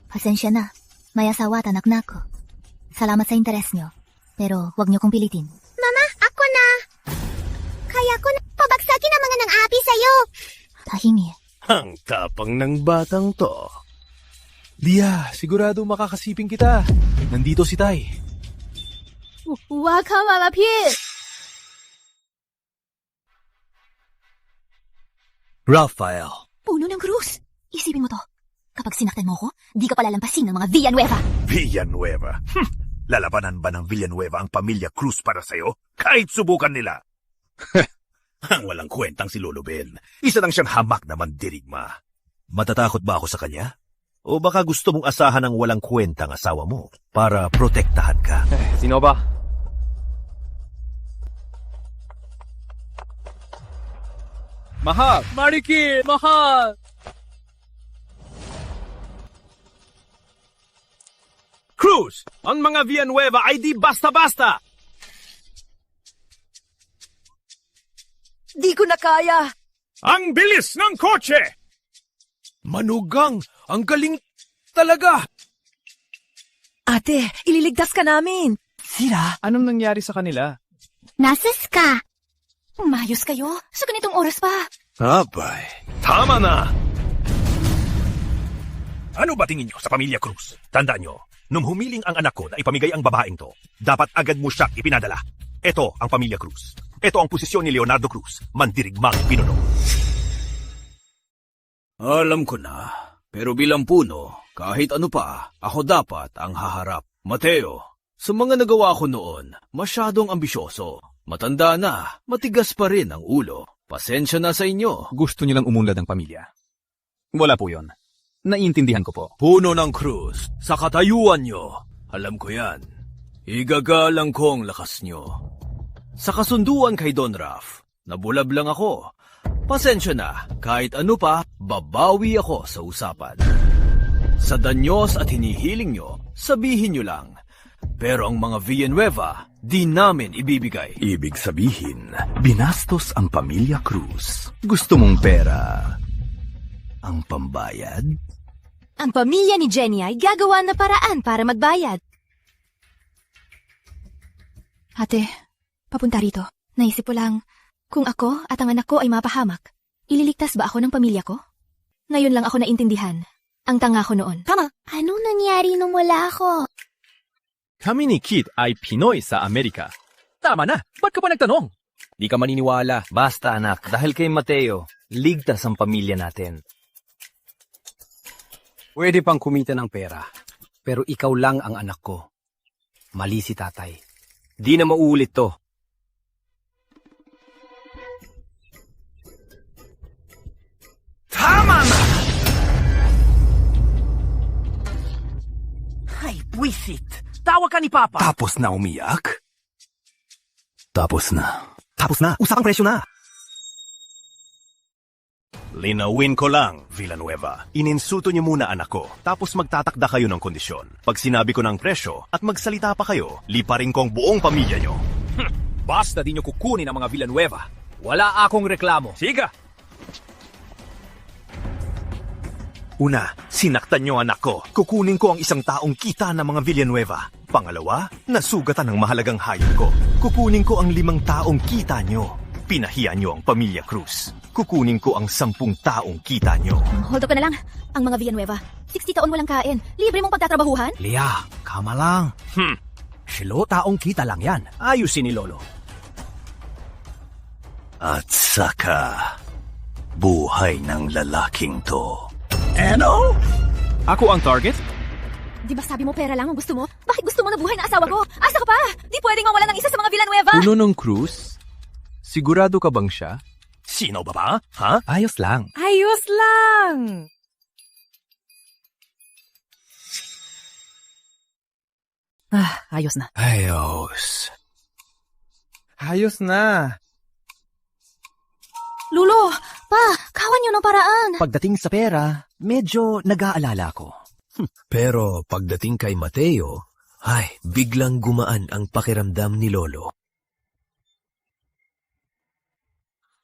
Pasensya na. May asawa at anak na ako. Salamat sa interes nyo. Pero huwag nyo kong pilitin. Mama, ako na. Kaya ko na pabagsakin ang mga nang-api sa'yo. Tahingi. Ang tapang ng batang to. Leah, sigurado makakasiping kita. Nandito si Tay. Huwag ka malapit! Rafael. Puno ng Cruz. Isipin mo to. Kapag sinaktan mo ko, di ka palalampasin ng mga Villanueva. Villanueva? Lalabanan ba ng Villanueva ang Pamilya Cruz para sa'yo? Kahit subukan nila. Ang walang kwentang si Lolo Ben. Isa lang siyang hamak na mandirigma. Matatakot ba ako sa kanya? O baka gusto mong asahan ng walang kwentang asawa mo para protektahan ka? Sino ba? Mahal! Mariki! Mahal! Cruz, ang mga Villanueva ay di basta-basta! Di ko na kaya! Ang bilis ng kotse! Manugang, ang galing talaga. Ate, ililigtas ka namin! Sila? Anong nangyari sa kanila? Nasas ka. Umayos kayo? Sa ganitong oras pa? Abay, tama na! Ano ba tingin nyo sa Pamilya Cruz? Tandaan nyo, nung humiling ang anak ko na ipamigay ang babaeng to, dapat agad mo siya ipinadala. Ito ang Pamilya Cruz. Ito ang posisyon ni Leonardo Cruz, mandirigmang pinuno. Alam ko na. Pero bilang puno, kahit ano pa, ako dapat ang haharap. Mateo, sa mga nagawa ko noon, masyadong ambisyoso. Matanda na, matigas pa rin ang ulo. Pasensya na sa inyo. Gusto nilang umunlad ang pamilya. Wala po yon. Naiintindihan ko po. Puno ng Cruz, sa katayuan nyo. Alam ko yan. Igagalang ko ang lakas nyo. Sa kasunduan kay Don Raf, nabulab lang ako. Pasensya na, kahit ano pa, babawi ako sa usapan. Sa danyos at hinihiling nyo, sabihin nyo lang. Pero ang mga Villanueva, di namin ibibigay. Ibig sabihin, binastos ang Pamilya Cruz. Gusto mong pera? Ang pambayad? Ang pamilya ni Jenny ay gagawa na paraan para magbayad. Ate, papunta rito. Naisip ko lang, kung ako at ang anak ko ay mapahamak, ililigtas ba ako ng pamilya ko? Ngayon lang ako naintindihan. Ang tanga ko noon. Tama. Anong nangyari nung wala ako? Kami ni Kit ay Pinoy sa Amerika. Tama na, ba't ka pa nagtanong? Di ka maniniwala. Basta anak, dahil kay Mateo, ligtas ang pamilya natin. Pwede pang kumita ng pera, pero ikaw lang ang anak ko. Mali si tatay. Di na mauulit to. Tama na! Ay, buwisit! tawag ka ni Papa. Tapos na umiyak? Tapos na. Tapos na, usapang presyo na. Linawin ko lang, Villanueva. Ininsulto niyo muna anak ko, tapos magtatakda kayo ng kondisyon. Pag sinabi ko ng presyo at magsalita pa kayo, liparin ko ang buong pamilya niyo. Basta di nyo kukunin ang mga Villanueva. Wala akong reklamo. Siga! Una, sinaktan niyo anak ko. Kukunin ko ang isang taong kita ng mga Villanueva. Pangalawa, nasugatan ng mahalagang hayop ko. Kukunin ko ang 5 taong kita niyo. Pinahiya niyo ang pamilya Cruz. Kukunin ko ang 10 taong kita niyo. Hold up ka na lang. Ang mga Villanueva, 60 taon walang kain. Libre mong pagtatrabahuhan? Lia, kama lang. Silo, taong kita lang yan. Ayusin ni Lolo. At saka, buhay ng lalaking to. Ano? Ako ang target? Di ba sabi mo pera lang ang gusto mo? Bakit gusto mo na buhay na asawa ko? Asa ka pa? Di pwedeng mawala ng isa sa mga Villanueva! Puno ng Cruz? Sigurado ka bang siya? Sino ba? Ha? Ayos lang. Ayos lang! Ayos na. Ayos. Ayos na. Lulo, pa, kawan nyo ng paraan. Pagdating sa pera, medyo nag-aalala ko. Pero pagdating kay Mateo, ay, biglang gumaan ang pakiramdam ni Lolo.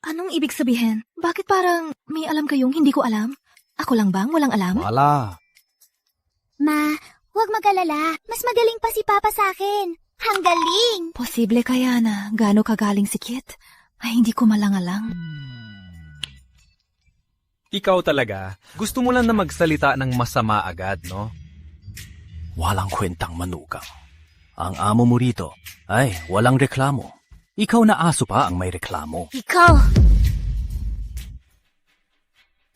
Anong ibig sabihin? Bakit parang may alam kayong hindi ko alam? Ako lang bang walang alam? Wala. Ma, huwag mag-alala. Mas magaling pa si Papa sa akin. Ang galing! Posible kaya na gaano kagaling si Kit ay hindi ko malangalang. Ikaw talaga, gusto mo lang na magsalita ng masama agad, no? Walang kwentang manugang. Ang amo mo rito ay walang reklamo. Ikaw na aso pa ang may reklamo. Ikaw!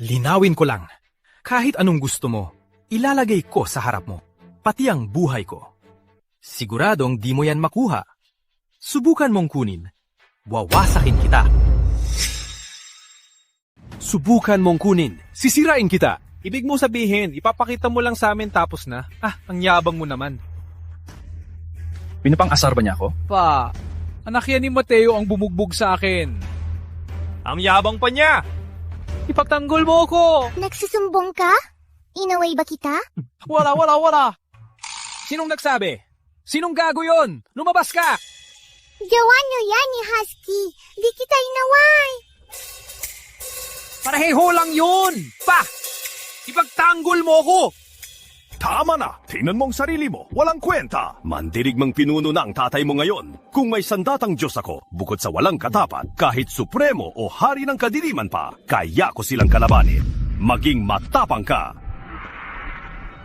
Linawin ko lang. Kahit anong gusto mo, ilalagay ko sa harap mo. Pati ang buhay ko. Siguradong di mo yan makuha. Subukan mong kunin. Wawasakin kita. Subukan mong kunin. Sisirain kita. Ibig mo sabihin, ipapakita mo lang sa amin tapos na. Ang yabang mo naman. Pinapang-asar ba niya ako? Pa, anak yan ni Mateo ang bumugbog sa akin. Ang yabang pa niya! Ipagtanggol mo ako! Nagsusumbong ka? Inaway ba kita? Wala! Sinong nagsabi? Sinong gago yon? Lumabas ka! Gawa nyo yan ni Husky. Di kita inaway. Pareho lang yun! Pa! Ipagtanggol mo ko! Tama na! Tingnan mong sarili mo. Walang kwenta. Mandirigmang pinuno na ang tatay mo ngayon. Kung may sandatang Diyos ako, bukod sa walang katapat, kahit supremo o hari ng kadiliman pa, kaya ko silang kalabanin. Maging matapang ka.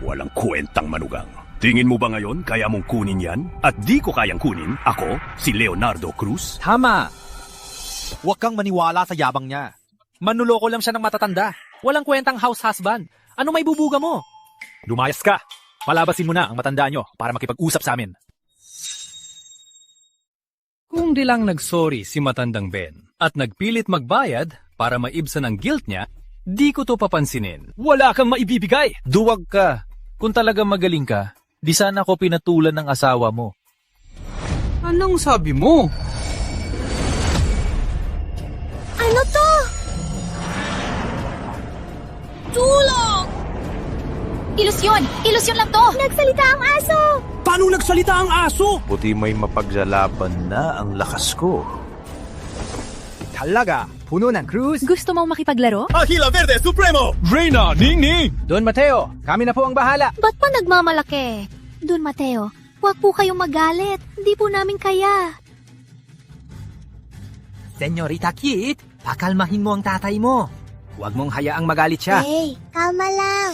Walang kwentang manugang. Tingin mo ba ngayon kaya mong kunin yan? At di ko kayang kunin, ako, si Leonardo Cruz? Tama! Huwag kang maniwala sa yabang niya. Manuloko lang siya ng matatanda. Walang kwentang house husband. Ano may bubuga mo? Lumayas ka! Palabasin mo na ang matanda nyo para makipag-usap sa amin. Kung di lang nagsorry si matandang Ben at nagpilit magbayad para maibsan ang guilt niya, di ko to papansinin. Wala kang maibibigay! Duwag ka! Kung talaga magaling ka, di sana ako pinatulan ng asawa mo. Anong sabi mo? Ano to? Tulong! Ilusyon! Ilusyon lang to! Nagsalita ang aso! Paano nagsalita ang aso? Buti may mapaglalaban na ang lakas ko. Talaga, puno ng Cruz. Gusto mong makipaglaro? Agila Verde Supremo! Reyna, Ningning! Don Mateo, kami na po ang bahala. Ba't pa nagmamalaki? Don Mateo, huwag po kayong magalit. Di po namin kaya. Senyorita Kit, pakalmahin mo ang tatay mo. Huwag mong hayaang magalit siya. Hey, kalma lang.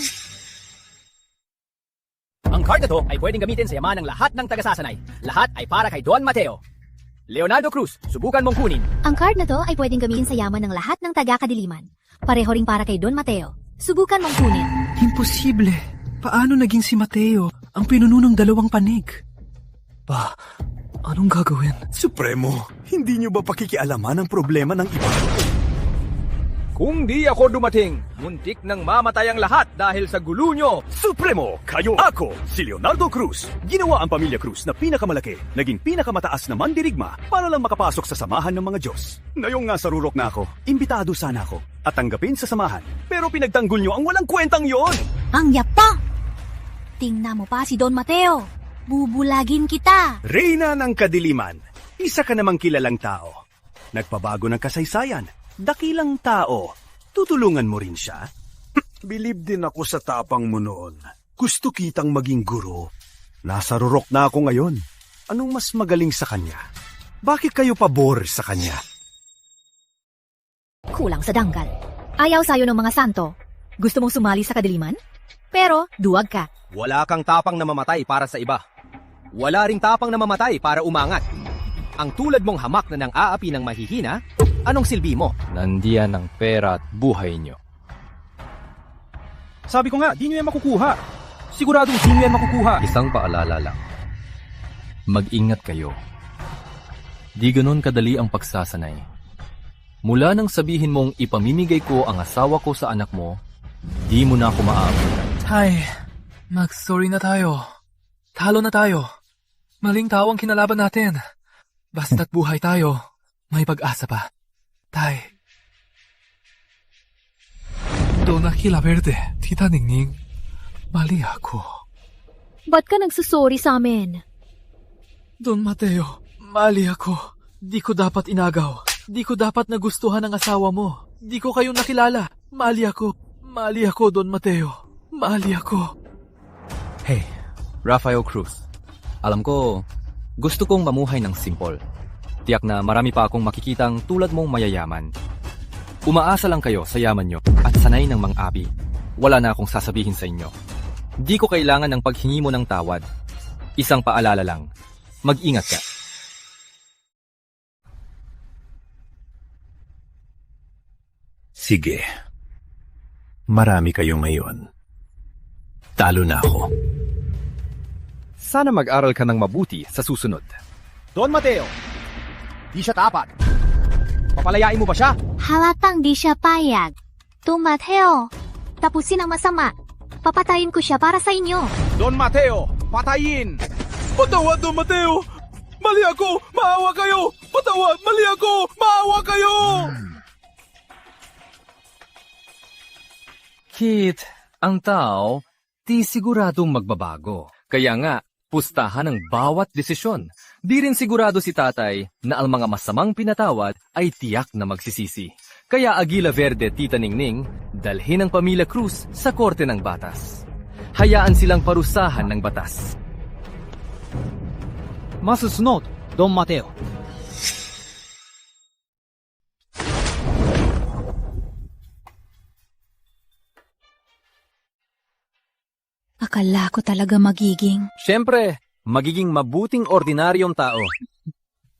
Ang card na to ay pwedeng gamitin sa yaman ng lahat ng tagasasanay. Lahat ay para kay Don Mateo. Leonardo Cruz, subukan mong kunin. Ang card na to ay pwedeng gamitin sa yaman ng lahat ng taga-kadiliman. Pareho ring para kay Don Mateo. Subukan mong kunin. Imposible. Paano naging si Mateo ang pinuno ng 2 panig? Pa, anong gagawin? Supremo, hindi niyo ba pakikialaman ang problema ng iba? Kung di ako dumating, muntik nang mamatay ang lahat dahil sa gulo nyo. Supremo, kayo ako, si Leonardo Cruz. Ginawa ang pamilya Cruz na pinakamalaki, naging pinakamataas na mandirigma para lang makapasok sa samahan ng mga Diyos. Ngayong nga sarurok na ako, imbitado sana ako at tanggapin sa samahan. Pero pinagtanggol nyo ang walang kwentang yon. Ang yapa! Tingnan mo pa si Don Mateo. Bubulagin kita. Reyna ng Kadiliman, isa ka namang kilalang tao. Nagpabago ng kasaysayan. Dakilang tao, tutulungan mo rin siya? Bilib din ako sa tapang mo noon. Gusto kitang maging guro. Nasa rurok na ako ngayon. Anong mas magaling sa kanya? Bakit kayo pabor sa kanya? Kulang sa danggal. Ayaw sa'yo ng mga santo. Gusto mong sumali sa kadiliman? Pero duwag ka. Wala kang tapang na mamatay para sa iba. Wala ring tapang na mamatay para umangat. Ang tulad mong hamak na nang aapi ng mahihina, anong silbi mo? Nandiyan ang pera at buhay nyo. Sabi ko nga, di nyo yan makukuha. Siguradong di nyo yan makukuha. Isang paalala lang. Mag-ingat kayo. Di ganon kadali ang pagsasanay. Mula nang sabihin mong ipamimigay ko ang asawa ko sa anak mo, di mo na ako maaabutan. Tay, mag-sorry na tayo. Talo na tayo. Maling tao ang kinalaban natin. Basta't buhay tayo, may pag-asa pa. Tay. Dona Kilaverde, Tita Ningning, mali ako. Ba't ka nagsusori sa amin? Don Mateo, mali ako. Di ko dapat inagaw. Di ko dapat nagustuhan ang asawa mo. Di ko kayong nakilala. Mali ako. Mali ako, Don Mateo. Mali ako. Hey, Rafael Cruz. Alam ko, gusto kong mamuhay ng simple. Tiyak na marami pa akong makikitang tulad mong mayayaman. Umaasa lang kayo sa yaman nyo at sanay ng mang-abi. Wala na akong sasabihin sa inyo. Di ko kailangan ng paghingi mo ng tawad. Isang paalala lang. Mag-ingat ka. Sige. Marami kayo ngayon. Talo na ako. Sana mag-aral ka ng mabuti sa susunod. Don Mateo, di siya tapat. Papalayain mo ba siya? Halatang di siya payag. Don Mateo, tapusin ang masama. Papatayin ko siya para sa inyo. Don Mateo, patayin! Patawad, Don Mateo! Mali ako! Maawa kayo! Patawad! Mali ako! Maawa kayo! Kit, ang tao, di siguradong magbabago. Kaya nga, pustahan ang bawat desisyon. Di rin sigurado si tatay na ang mga masamang pinatawad ay tiyak na magsisisi. Kaya Aguila Verde, Tita Ningning, dalhin ang pamilya Cruz sa korte ng batas. Hayaan silang parusahan ng batas. Masusunod, Don Mateo. Akala ko talaga magiging... Siyempre, magiging mabuting ordinaryong tao.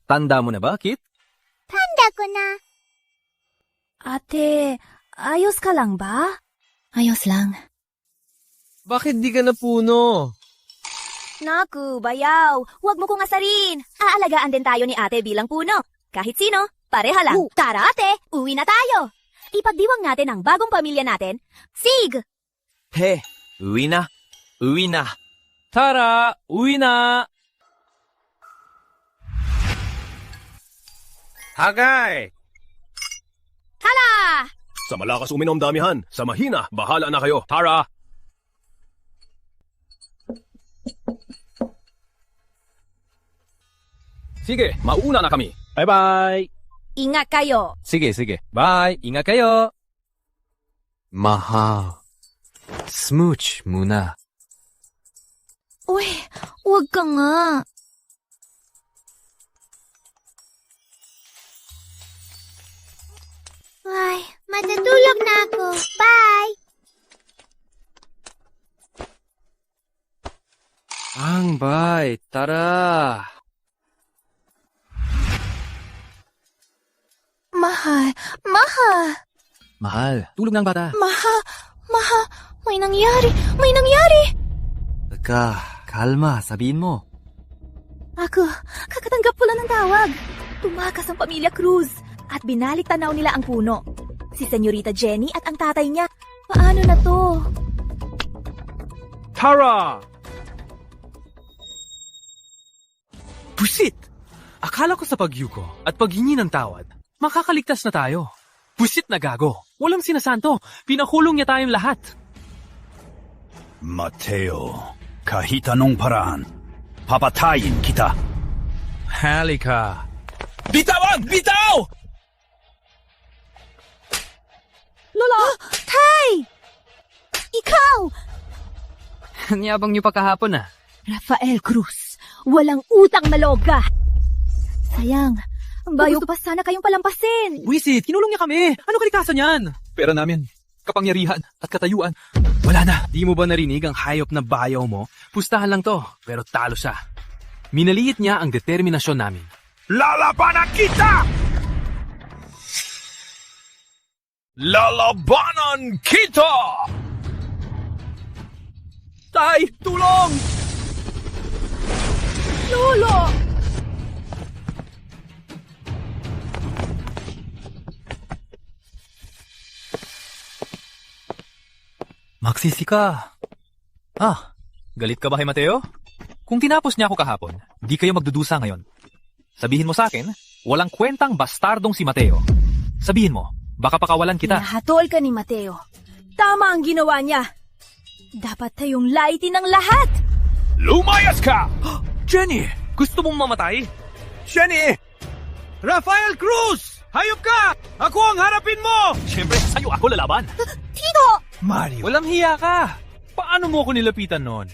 Tanda mo na ba, Kit? Tanda ko na. Ate, ayos ka lang ba? Ayos lang. Bakit di ka napuno? Naku, bayaw. Huwag mo kong asarin. Aalagaan din tayo ni ate bilang puno. Kahit sino, pareha lang. Tara ate, uwi na tayo. Ipagdiwang natin ang bagong pamilya natin. Sig! He, uwi na. Uwi na. Tara, uwi na. Hagay! Hala! Sa malakas uminom damihan, sa mahina, bahala na kayo. Tara! Sige, mauna na kami. Bye-bye. Ingat kayo. Sige. Bye. Ingat kayo. Mahal. Smooch muna. Uy, huwag ka nga. Ay, matutulog na ako. Bye! Ang bye. Tara. Mahal. Mahal, tulog ng bata. Mahal, may nangyari. Teka, kalma, sabihin mo. Ako, kakatanggap ko lang ng tawag. Tumakas ang pamilya Cruz at binalik tanaw nila ang puno. Si Senyorita Jenny at ang tatay niya. Paano na to? Tara! Pusit! Akala ko sa pagyuko at paghingi ng tawad, makakaligtas na tayo. Pusit na gago. Walang sinasanto. Pinakulong niya tayong lahat. Mateo, kahit anong paraan, papatayin kita. Halika. Bitawan! Bitaw! Lola! Tay! Ikaw! Niyabang niyo pa kahapon ah. Rafael Cruz, walang utang na loob ka. Sayang, gusto pa sana kayong palampasin. Wisit, kinulong niya kami. Ano kalikasan yan? Pera namin, kapangyarihan at katayuan. Wala na. Di mo ba narinig ang hayop na bayaw mo? Pustahan lang to, pero talo siya. Minaliit niya ang determinasyon namin. Lalabanan kita! Lalabanan kita! Tay, tulong! Lolo! Magsisi ka. Galit ka ba kay Mateo? Kung tinapos niya ako kahapon, di kayo magdudusa ngayon. Sabihin mo sa akin, walang kwentang bastardong si Mateo. Sabihin mo, baka pakawalan kita. Nahatol ka ni Mateo. Tama ang ginawa niya. Dapat tayong laitin ng lahat. Lumayas ka! Jenny, gusto mong mamatay? Jenny! Rafael Cruz! Hayop ka! Ako ang harapin mo! Siyempre, sa'yo ako lalaban. Tito! Mario. Walang hiya ka. Paano mo ako nilapitan noon?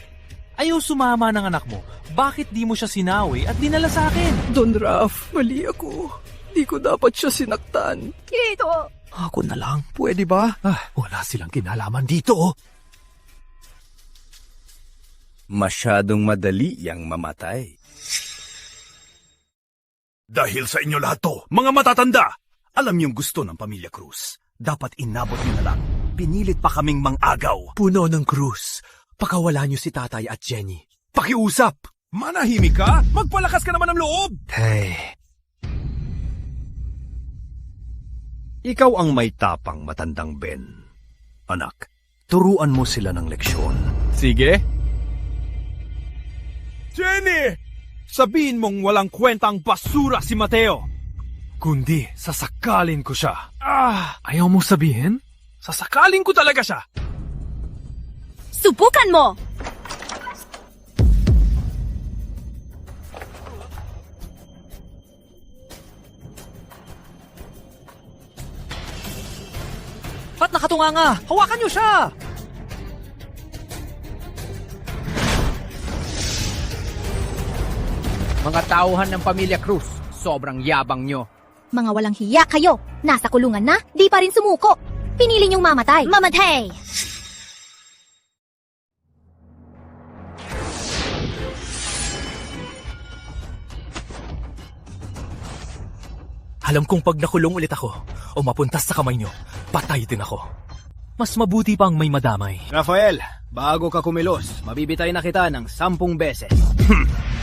Ayaw sumama ng anak mo. Bakit di mo siya sinawi at dinala sa akin? Don Raf, mali ako. Di ko dapat siya sinaktan. Tito! Ako na lang, pwede ba? Wala silang kinalaman dito. Masyadong madali yang mamatay. Dahil sa inyo lahat to, mga matatanda, alam niyong gusto ng Pamilya Cruz. Dapat inabot niyo na lang. Pinilit pa kaming mang-agaw. Puno ng Cruz. Pakawala niyo si tatay at Jenny. Pakiusap! Manahimik ka? Magpalakas ka naman ng loob! Hey. Ikaw ang may tapang, matandang Ben. Anak, turuan mo sila ng leksyon. Sige. Jenny! Sabihin mong walang kwentang basura si Mateo. Kundi, sasakalin ko siya. Ayaw mong sabihin? Sasakalin ko talaga siya. Subukan mo! Ba't nakatunganga? Hawakan niyo siya! Mga tauhan ng Pamilya Cruz, sobrang yabang nyo. Mga walang hiya kayo. Nasa kulungan na, di pa rin sumuko. Pinili niyong mamatay. Mamatay! Alam kong pag nakulong ulit ako o mapuntas sa kamay niyo, patay din ako. Mas mabuti pang may madamay. Rafael, bago ka kumilos, mabibitay na kita ng 10 beses.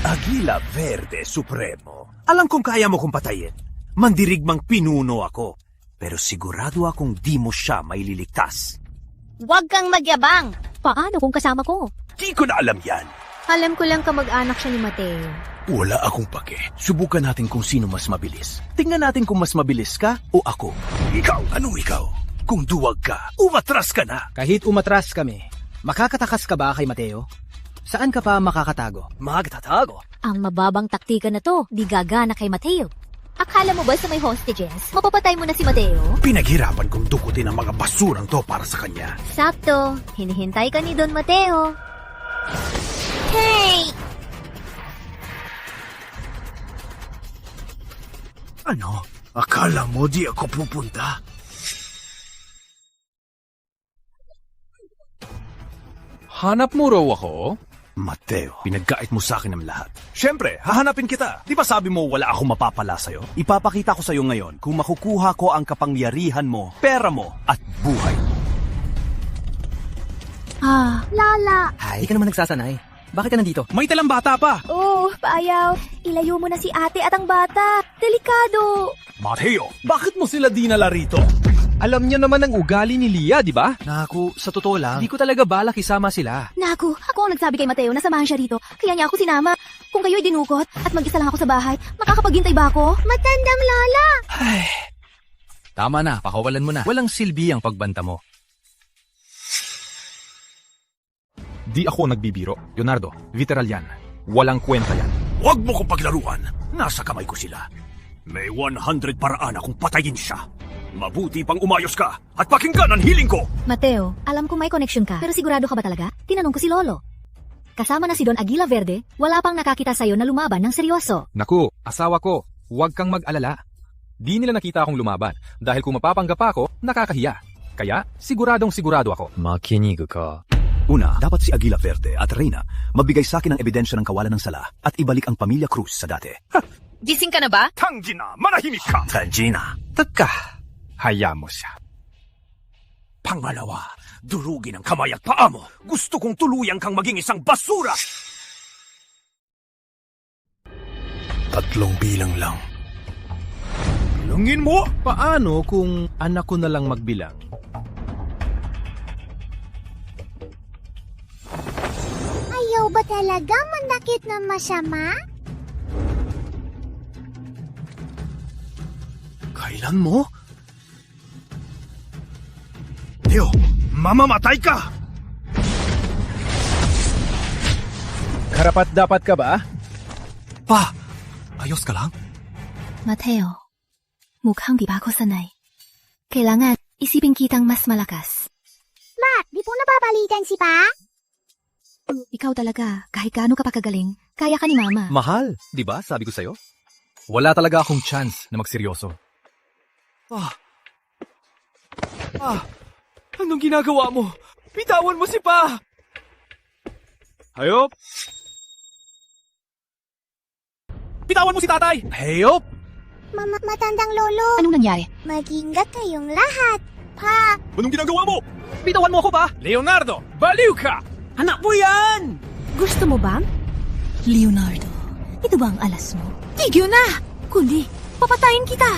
Agila Verde Supremo. Alam kong kaya mo kong patayin. Mandirigmang pinuno ako. Pero sigurado akong di mo siya maililigtas. Huwag kang magyabang. Paano kung kasama ko? Di ko na alam yan. Alam ko lang kamag-anak siya ni Mateo. Wala akong pake. Subukan natin kung sino mas mabilis. Tingnan natin kung mas mabilis ka o ako. Ikaw, anong ikaw? Kung duwag ka, umatras ka na. Kahit umatras kami, makakatakas ka ba kay Mateo? Saan ka pa makakatago? Magtatago? Ang mababang taktika na to, di gagana kay Mateo. Akala mo ba sa may hostages, mapapatay mo na si Mateo? Pinaghirapan kong dukutin ang mga basurang to para sa kanya. Sakto, hinihintay ka ni Don Mateo. Hey! Ano? Akala mo di ako pupunta? Hanap mo raw ako? Mateo, pinagkait mo sa akin ang lahat. Siyempre, hahanapin kita. Di ba sabi mo wala akong mapapala sa'yo? Ipapakita ko sa'yo ngayon kung makukuha ko ang kapangyarihan mo, pera mo, at buhay. Lala. Di ka naman nagsasanay. Bakit ka nandito? May talang bata pa. Oh, paayaw. Ilayo mo na si ate at ang bata. Delikado. Mateo, bakit mo sila dinala rito? Alam niya naman ang ugali ni Lia, di ba? Naku, sa totoo lang, Di ko talaga balak isama sila. Naku, ako ang nagsabi kay Mateo na samahan siya rito. Kaya niya ako sinama. Kung kayo'y dinukot at mag-isa lang ako sa bahay, makakapaghintay ba ako? Matandang lola! Ay, tama na, pakawalan mo na. Walang silbi ang pagbanta mo. Di ako nagbibiro. Leonardo, literal yan. Walang kwenta yan. Huwag mo kong paglaruan. Nasa kamay ko sila. May 100 paraan akong patayin siya. Mabuti pang umayos ka at pakinggan ang hiling ko! Mateo, alam ko may connection ka, pero sigurado ka ba talaga? Tinanong ko si Lolo. Kasama na si Don Aguila Verde, wala pang nakakita sa'yo na lumaban ng seryoso. Naku, asawa ko, huwag kang mag-alala. Di nila nakita akong lumaban dahil kung mapapanggap ako, nakakahiya. Kaya, siguradong sigurado ako. Makinig ka. Una, dapat si Aguila Verde at Reyna mabigay sa akin ng ebidensya ng kawalan ng sala at ibalik ang pamilya Cruz sa dati. Gising ka na ba? Tanggina, manahimik ka! Tanggina! Teka, hayaan mo siya. Pangalawa, durugin ang kamay at paa mo. Gusto kong tuluyan kang maging isang basura! 3 bilang lang. Bilangin mo! Paano kung anak ko na lang magbilang? Ayaw ba talaga manakit na masama? Kailan mo? Teo, mamamatay ka! Karapat dapat ka ba? Pa, ayos ka lang? Mateo, mukhang di pa ako sanay. Kailangan isipin kitang mas malakas. Ma, di po napapalitan si Pa? Ikaw talaga, kahit gaano ka pa kagaling, kaya ka ni Mama. Mahal, di ba? Sabi ko sa'yo. Wala talaga akong chance na magseryoso. Anong ginagawa mo? Bitawan mo si Pa! Hayop! Bitawan mo si tatay! Hayop! Matandang lolo. Anong nangyari? Mag-ingat kayong lahat. Pa! Anong ginagawa mo? Bitawan mo ako, Pa! Leonardo, baliw ka! Anak mo yan! Gusto mo ba? Leonardo, ito ba ang alas mo? Tigyo na! Kundi, papatayin kita!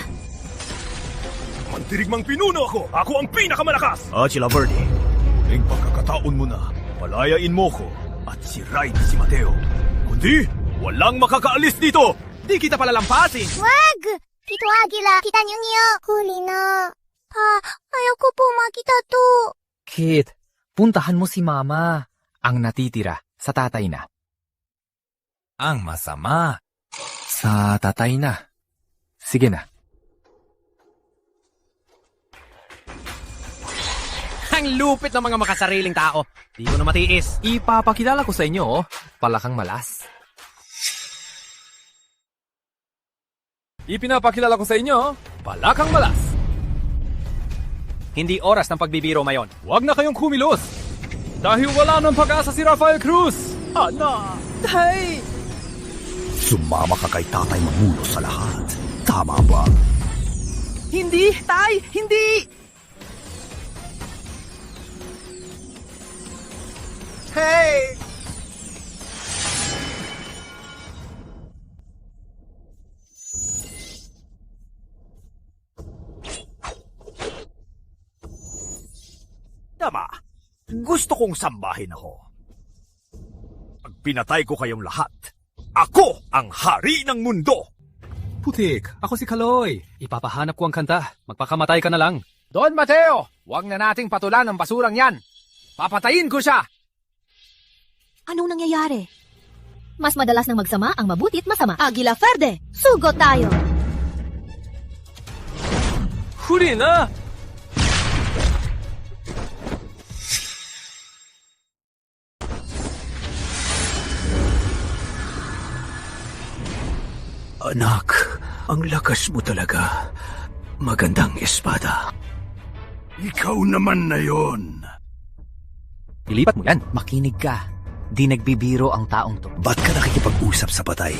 Mandirigmang pinuno ako! Ako ang pinakamalakas! Aguila Verde, Huling pagkakataon mo na, palayain mo ko at sirain si Mateo. Kundi, walang makakaalis dito! Di kita palalampasin! Wag! Tito Aguila, kita niyo. Huli na. Pa, ayaw ko po makita to. Kit, puntahan mo si Mama. Ang natitira sa tatay na. Ang masama sa tatay na. Sige na. Ang lupit ng mga makasariling tao. Di ko na matiis. Ipapakilala ko sa inyo, palakang malas. Ipinapakilala ko sa inyo, palakang malas. Hindi oras ng pagbibiro mayon. Huwag na kayong kumilos. Dahil wala nang pag-asa si Rafael Cruz. Ana! Tay! sumama ka kay tatay mamulo sa lahat. Tama ba? Hindi! Tay! Hindi! Hey! Tama. Gusto kong sambahin ako. Pag pinatay ko kayong lahat, ako ang hari ng mundo! Putik, ako si Kaloy. Ipapahanap ko ang kanta. Magpakamatay ka na lang. Don Mateo, huwag na nating patulan ang basurang yan. Papatayin ko siya! Anong nangyayari? Mas madalas nang magsama ang mabuti at masama. Aguila Verde, sugot tayo! Huli na! Anak, ang lakas mo talaga. Magandang espada. Ikaw naman na yon. Ilipat mo yan. Makinig ka. Di nagbibiro ang taong to. Ba't ka nakikipag-usap sa patay?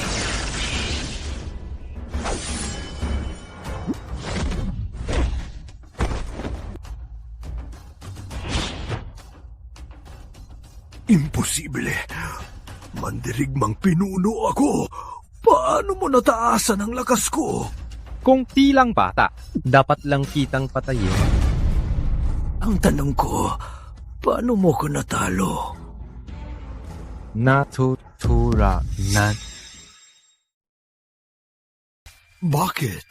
Imposible. Mandirigmang pinuno ako. Paano mo nataasan ang lakas ko? Kung tilang bata, dapat lang kitang patayin. Ang tanong ko, paano mo ko natalo? Natuturanan. Bakit?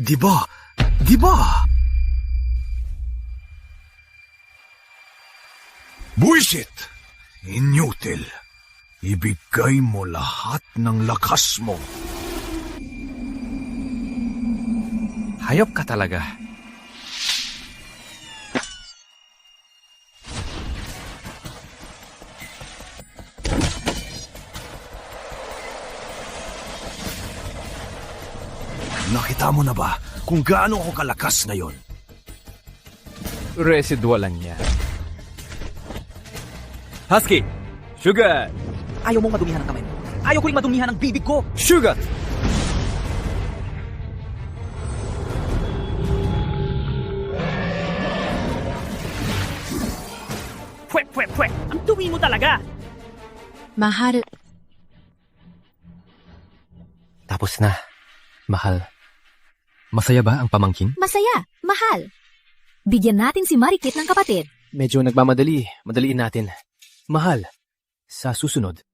Di ba? Di ba? Buisit! Inutil. Ibigay mo lahat ng lakas mo. Hayop ka talaga. Nakita mo na ba kung gaano ako kalakas ngayon? Residual lang yan. Husky! Sugar! Ayaw mong madumihan ang kamay mo. Ayaw ko rin madumihan ang bibig ko. Sugar! Pwe, pwe, pwe. Ang dumi mo talaga. Mahal. Tapos na. Mahal. Masaya ba ang pamangkin? Masaya, mahal. Bigyan natin si Marikit ng kapatid. Medyo nagmamadali. Madaliin natin. Mahal. Sa susunod.